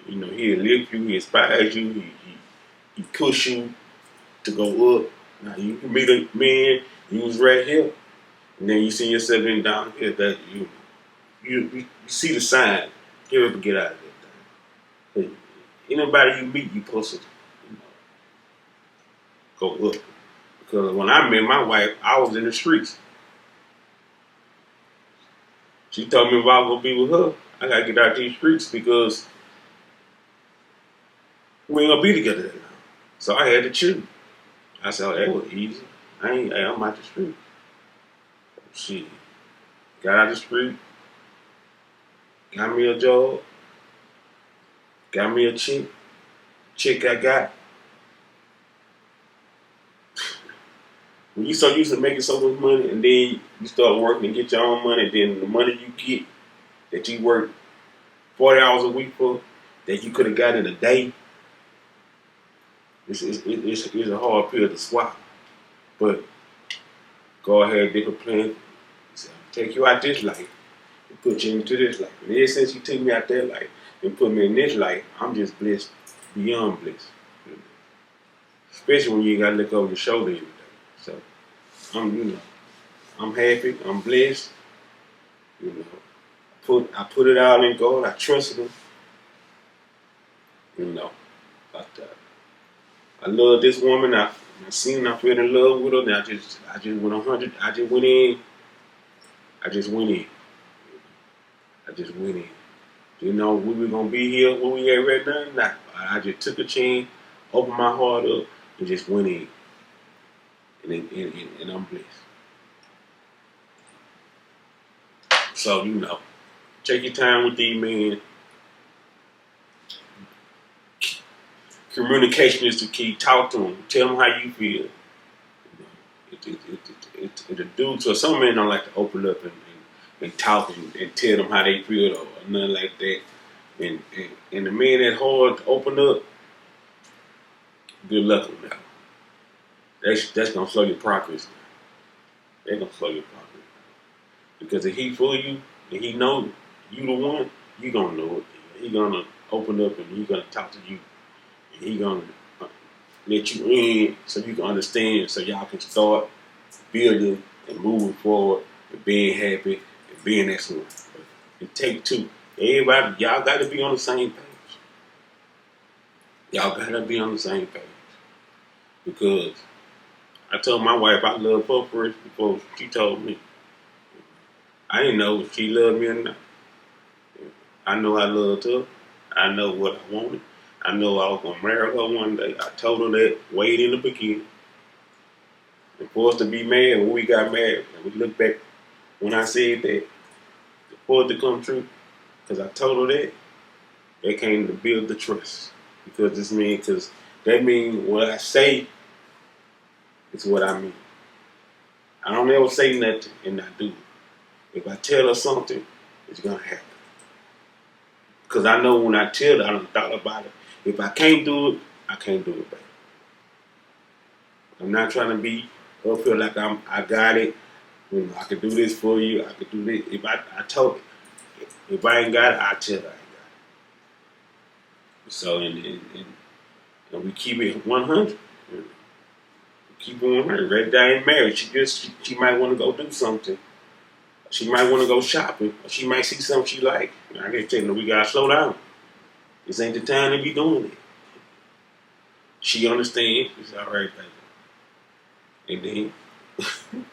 and he'll lift you, he inspires you, he push you to go up. Now you can meet a man, you was right here, and then you see yourself in down here that you see the sign, get up and get out of that thing. Anybody you meet, you supposed to go up. Because when I met my wife, I was in the streets. She told me if I was going to be with her, I got to get out these streets because we ain't going to be together that long. So I had to choose. I said, that was easy. I'm out the street. Shit. Got out the street, got me a job, got me a chick I got. When you so used to making so much money and then you start working and get your own money, then the money you get that you work 40 hours a week for, that you could have got in a day, it's a hard pill to swallow. But God had different plans. He said, I'll take you out this life and put you into this life. And ever since he took me out that life and put me in this life, I'm just blessed, beyond blessed. especially when you ain't got to look over your shoulder every day. So I'm happy. I'm blessed. You know, I put it out in God. I trusted Him. You know, but I love this woman. I seen her. I fell in love with her. And I just went 100. I just went in. I just went in. I just went in. You know, we were gonna be here when we had right now. Nah, I just took a chance, opened my heart up, and just went in. And I'm blessed. So, you know, take your time with these men. Communication is the key. Talk to them. Tell them how you feel. It a dude. So some men don't like to open up and talk and tell them how they feel or nothing like that. And the man that's hard to open up, good luck on that. That's gonna slow your progress. They're gonna slow your progress. Because if he for you and he know you the one, you gonna know it. He gonna open up and he gonna talk to you. And he gonna let you in so you can understand, so y'all can start building and moving forward and being happy and being excellent. It take two. Everybody, y'all got to be on the same page. Y'all got to be on the same page. Because I told my wife I loved her first before she told me. I didn't know if she loved me or not. I know I loved her. I know what I wanted. I know I was going to marry her one day. I told her that way in the beginning. And for us to be married, when we got married, and we look back when I said that, for it to come true, because I told her that came to build the trust. Because that means what I say is what I mean. I don't ever say nothing and not do it. If I tell her something, it's going to happen. Because I know when I tell her, I done thought about it. If I can't do it, I can't do it, baby. I'm not trying to be up here like I got it. You know, I can do this for you. I can do this. If I told her, if I ain't got it, I tell her I ain't got it. So, and we keep it 100. You know. We keep it 100. Red Dye ain't married. She might want to go do something. She might want to go shopping. Or she might see something she like. I just tell her, we got to slow down. This ain't the time to be doing it. She understands. It's all right, baby. And then,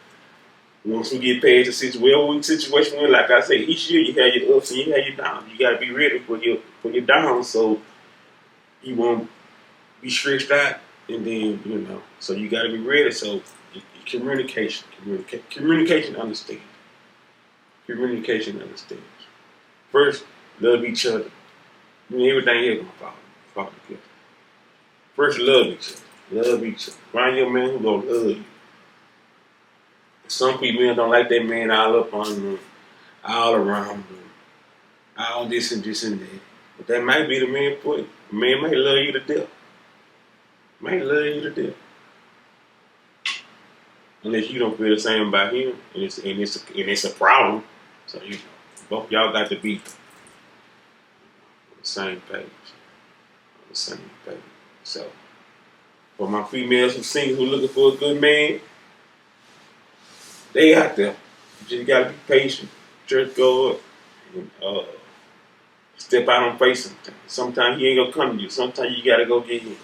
once we get past the situation, like I say, each year you have your ups and you have your downs. You got to be ready for your downs so you won't be stressed out. And then, you know, so you got to be ready. So communication understands. Communication understands. First, love each other. I mean, everything here gonna fall together. First, love each other. Love each other. Find your man who gonna love you. Some people don't like that man all up on them, all around them, all this and that. But that might be the man for you. The man might love you to death. Might love you to death. Unless you don't feel the same about him, and it's a problem. So you know, both y'all got to be on the same page. On the same page. So for my females who single who looking for a good man, they out there. You just gotta be patient, church goer, and step out on faith sometimes. Sometimes he ain't gonna come to you. Sometimes you gotta go get him.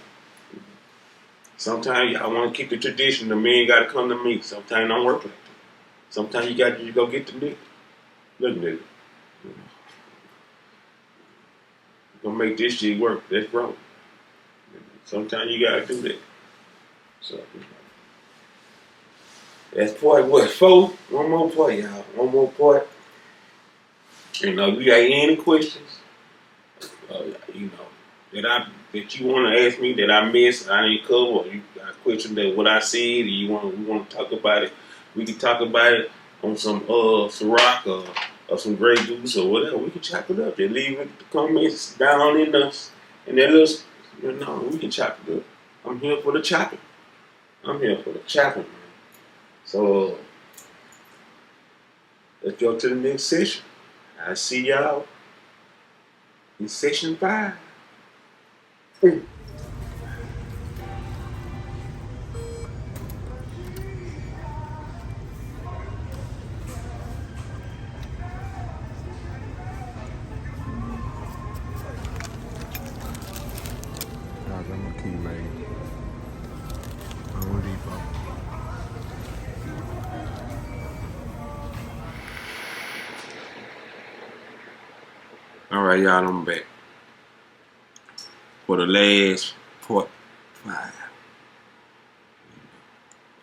Sometimes I want to keep the tradition. The man got to come to me. Sometimes it don't work like that. Sometimes you got to go get the nigga. Look, nigga. You know. You're going to make this shit work. That's wrong. Sometimes you got to do that. So, you know. That's part what? 4? One more part, y'all. One more part. You know, you got any questions? You know. That you want to ask me that I missed, I didn't cover, or you got a question that what I said, and we want to talk about it. We can talk about it on some Ciroc or some Grey Goose or whatever. We can chop it up. They leave it the comments down in us, and that little, you know, we can chop it up. I'm here for the chopping. Man. So let's go to the next session. I see y'all in session 5. key made. Home Depot. All right, y'all, I'm back for the last part 5,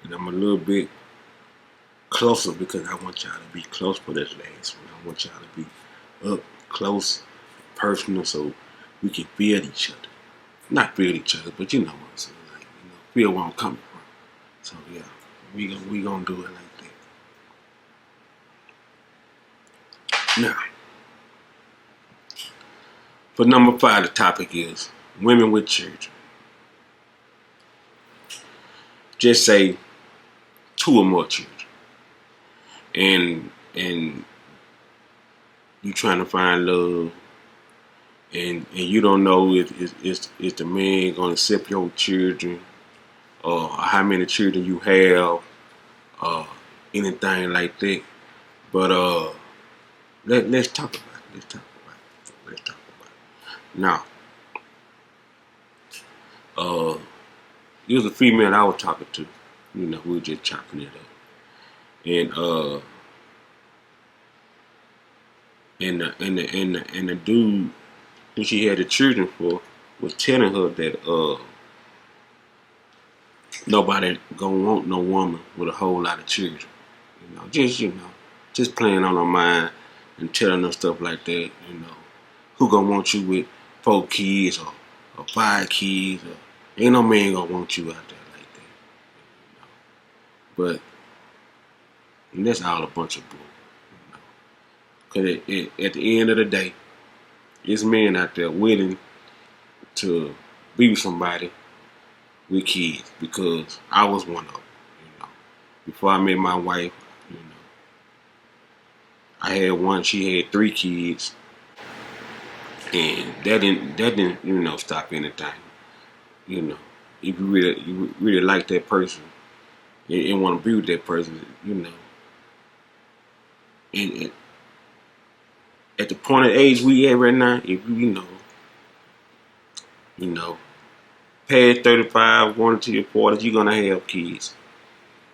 and I'm a little bit closer because I want y'all to be close for this last one. I want y'all to be up close, personal, so we can feel each other. Not feel each other, but you know what I'm saying. Like, feel where I'm coming from. So yeah, we gonna do it like that. Now, for number 5, the topic is women with children. Just say 2 or more children, and you trying to find love, and you don't know if the man gonna accept your children, or how many children you have, anything like that. But let's talk about it. Let's talk about it. Now, it was a female I was talking to. We were just chopping it up, and the dude who she had the children for was telling her that nobody gonna want no woman with a whole lot of children. Just playing on her mind and telling her stuff like that. Who gonna want you with 4 kids or 5 kids? Ain't no man gonna want you out there like that. But that's all a bunch of bull. Because at the end of the day, it's men out there willing to be with somebody with kids, because I was one of them. Before I met my wife, I had one. She had 3 kids, and that didn't stop anything. If you really like that person and want to be with that person, and at the point of age we at right now, if past 35, going to your 40s, you're gonna have kids.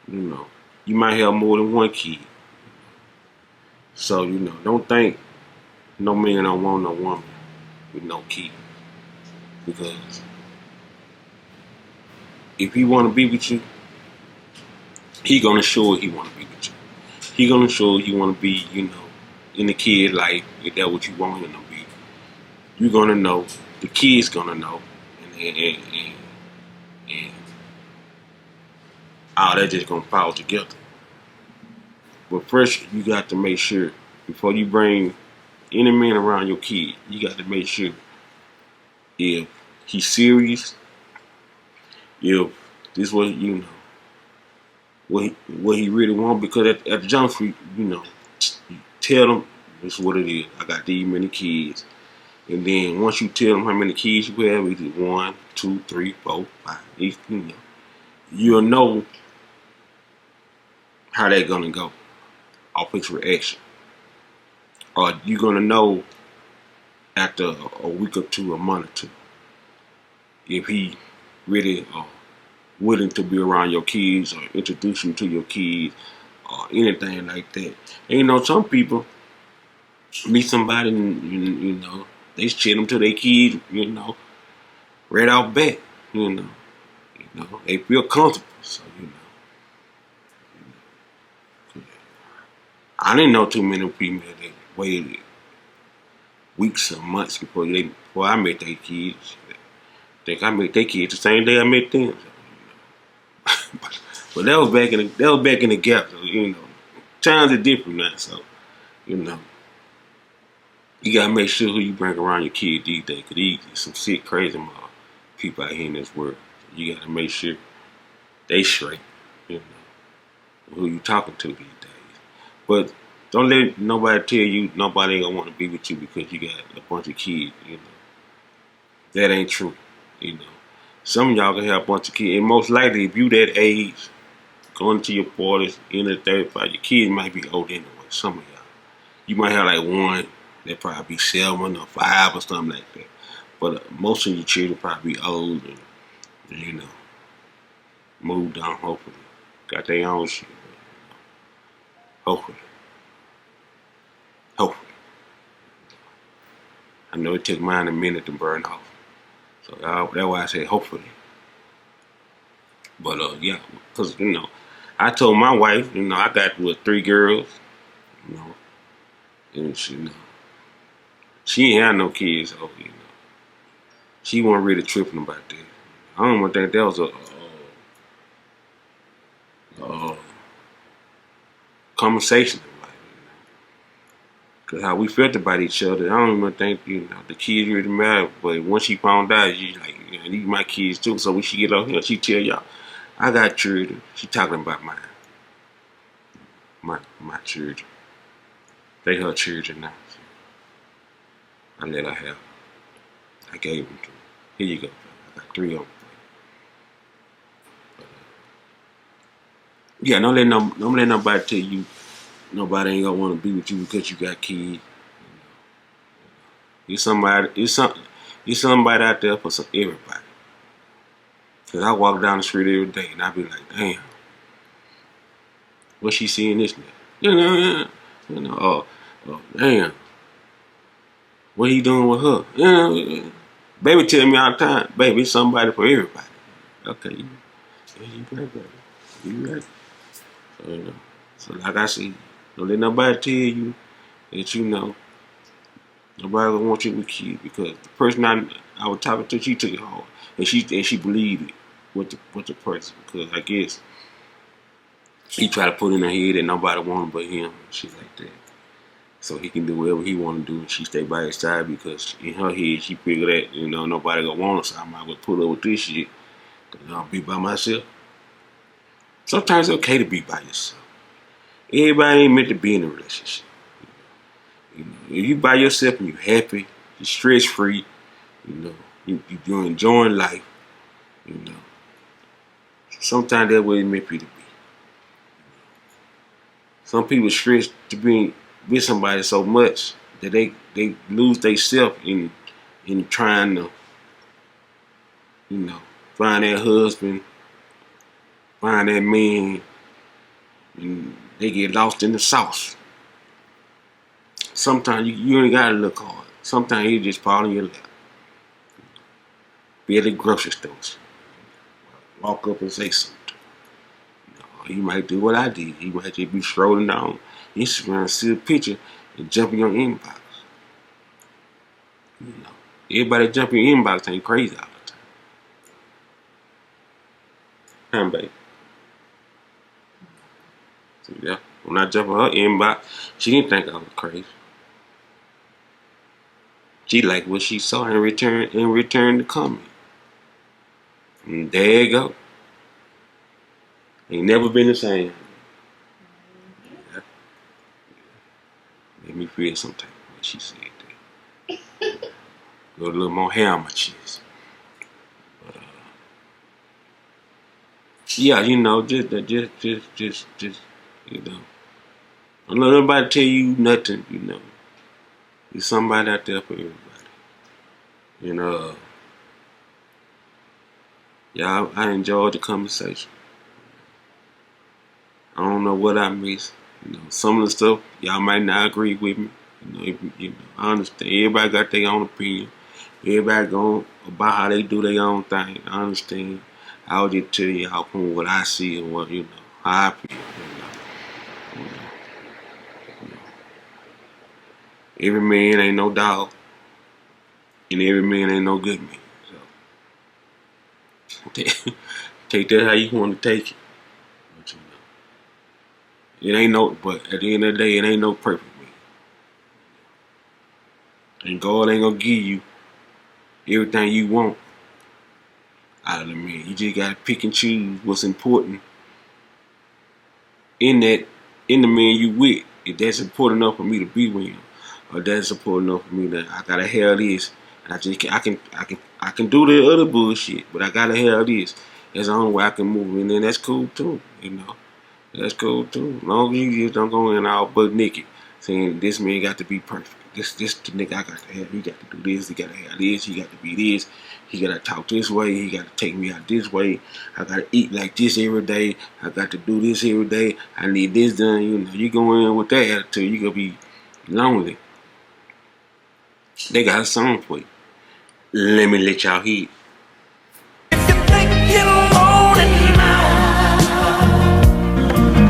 You might have more than 1 kid. So don't think no man don't want no woman with no kid, because if he want to be with you, he gonna show he want to be with you. He gonna show he want to be, in the kid life. If that's what you want him to be, you gonna know. The kid's gonna know, and all that just gonna fall together. But first, you got to make sure, before you bring any man around your kid, you got to make sure if he's serious, if this was what he really want. Because at the jump street, tell them this is what it is. I got these many kids, and then once you tell them how many kids you have, either 1, 2, 3, 4, 5, you'll know how they're gonna go off his reaction, or you're gonna know after a week or 2, a month or 2, if he really willing to be around your kids or introduce you to your kids or anything like that. And some people meet somebody and they shit them to their kids, right off bat, they feel comfortable. So I didn't know too many females that waited weeks or months before I met their kids. I think I met their kids the same day I met them. But that was back in the gap. So, times are different now. So you gotta make sure who you bring around your kid these days. Cause these some sick, crazy people out here in this world. You gotta make sure they straight. Who you talking to these days. But don't let nobody tell you nobody ain't gonna want to be with you because you got a bunch of kids. That ain't true. Some of y'all gonna have a bunch of kids, and most likely if you that age, going to your 40s, in the 35, your kids might be old anyway. Some of y'all, you might have like one that probably be 7 or 5 or something like that. But most of your children probably be old, you know, moved on, hopefully. Got their own shit. Hopefully. Hopefully. I know it took mine a minute to burn off. So that's why I say hopefully. But yeah, because I told my wife, I got 3 girls, you know, and she ain't had no kids, so she wasn't really tripping about that. I don't even think that was a conversation about it. Cause how we felt about each other, I don't even think the kids really matter. But once she found out, she like, these my kids too. So when she get out here, she tell y'all, I got children. She talking about mine, my children. They her children now. So I let her have. I gave them to her. Here you go. I got 3 of them. Yeah, don't let nobody tell you nobody ain't gonna want to be with you because you got kids. It's somebody out there for everybody. Cause I walk down the street every day and I be like, damn, what she seeing this nigga? Damn, what he doing with her? Baby tell me all the time, baby, it's somebody for everybody. Okay, you right, baby. You right. So like I said, don't let nobody tell you that nobody gonna want you with kids because the person I was talking to, she took it hard and she believed it with the person because I guess he tried to put in her head that nobody wanted but him and shit like that. So he can do whatever he want to do and she stay by his side because in her head she figured that nobody gonna want us. So I might as well put up with this shit because I'll be by myself. Sometimes it's okay to be by yourself. Everybody ain't meant to be in a relationship. If you by yourself and you happy, you stress free, you're enjoying life, sometimes that's what it's meant for you to be. Some people stress to be with somebody so much that they lose themselves in trying to, find that husband, find that man, and they get lost in the sauce. Sometimes you ain't gotta look hard. Sometimes you just fall in your lap. Be at the grocery store. Walk up and say something. You might do what I did. You might just be strolling down Instagram, see a picture, and jump in your inbox. Everybody jump in your inbox ain't crazy all the time, baby. So, yeah, when I jump in her inbox, she didn't think I was crazy. She liked what she saw and returned the comment. And there you go. Ain't never been the same. Yeah. Made me feel some type of way she said that. Got a little more hair on my chest. But yeah, just don't let nobody tell you nothing, There's somebody out there for everybody. Yeah, I enjoyed the conversation. I don't know what I missed. Some of the stuff y'all might not agree with me. I understand. Everybody got their own opinion. Everybody going about how they do their own thing. I understand. I'll just tell y'all from what I see and what how I feel. Every man ain't no dog, and every man ain't no good man. So take that how you want to take it. But, it ain't but at the end of the day, it ain't no perfect man. And God ain't gonna give you everything you want out of the man. You just gotta pick and choose what's important in the man you with. If that's important enough for me to be with him, or that's important enough for me that I gotta have this, and I can do the other bullshit, but I gotta have this. That's the only way I can move, and then that's cool too. That's cool too. As long as you just don't go in all butt naked saying this man got to be perfect. this the nigga I got to have. He got to do this. He got to have this. He got to be this. He got to talk this way. He got to take me out this way. I got to eat like this every day. I got to do this every day. I need this done. You know, you go in with that attitude, you gonna be lonely. They got a song for you. Let me let y'all hear it. If you think you're lonely now,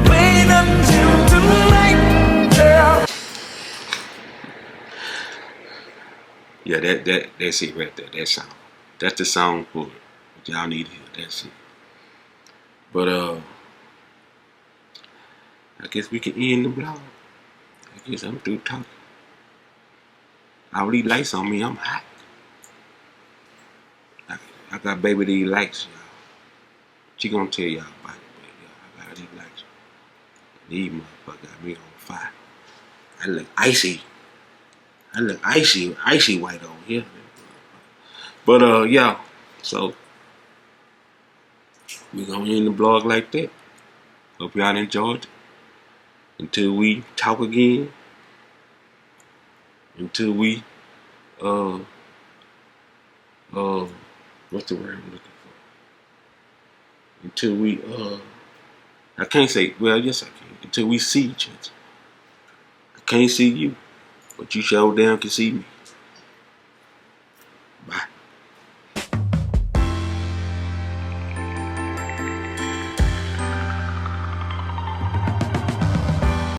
wait until tonight, girl. Yeah, that's it right there. That song. That's the song for it. But y'all need to hear. That's it. But I guess we can end the vlog. I guess I'm through talking. All these lights on me, I'm hot. I got baby these lights, y'all. She gonna tell y'all about it, but yeah, I got these lights. These motherfuckers got me on fire. I look icy. Icy white over here. But yeah, so we gonna end the vlog like that. Hope y'all enjoyed it. Until we talk again. Until we what's the word I'm looking for? Until we I can't say, well, yes I can. Until we see each other. I can't see you, but you sure damn can see me.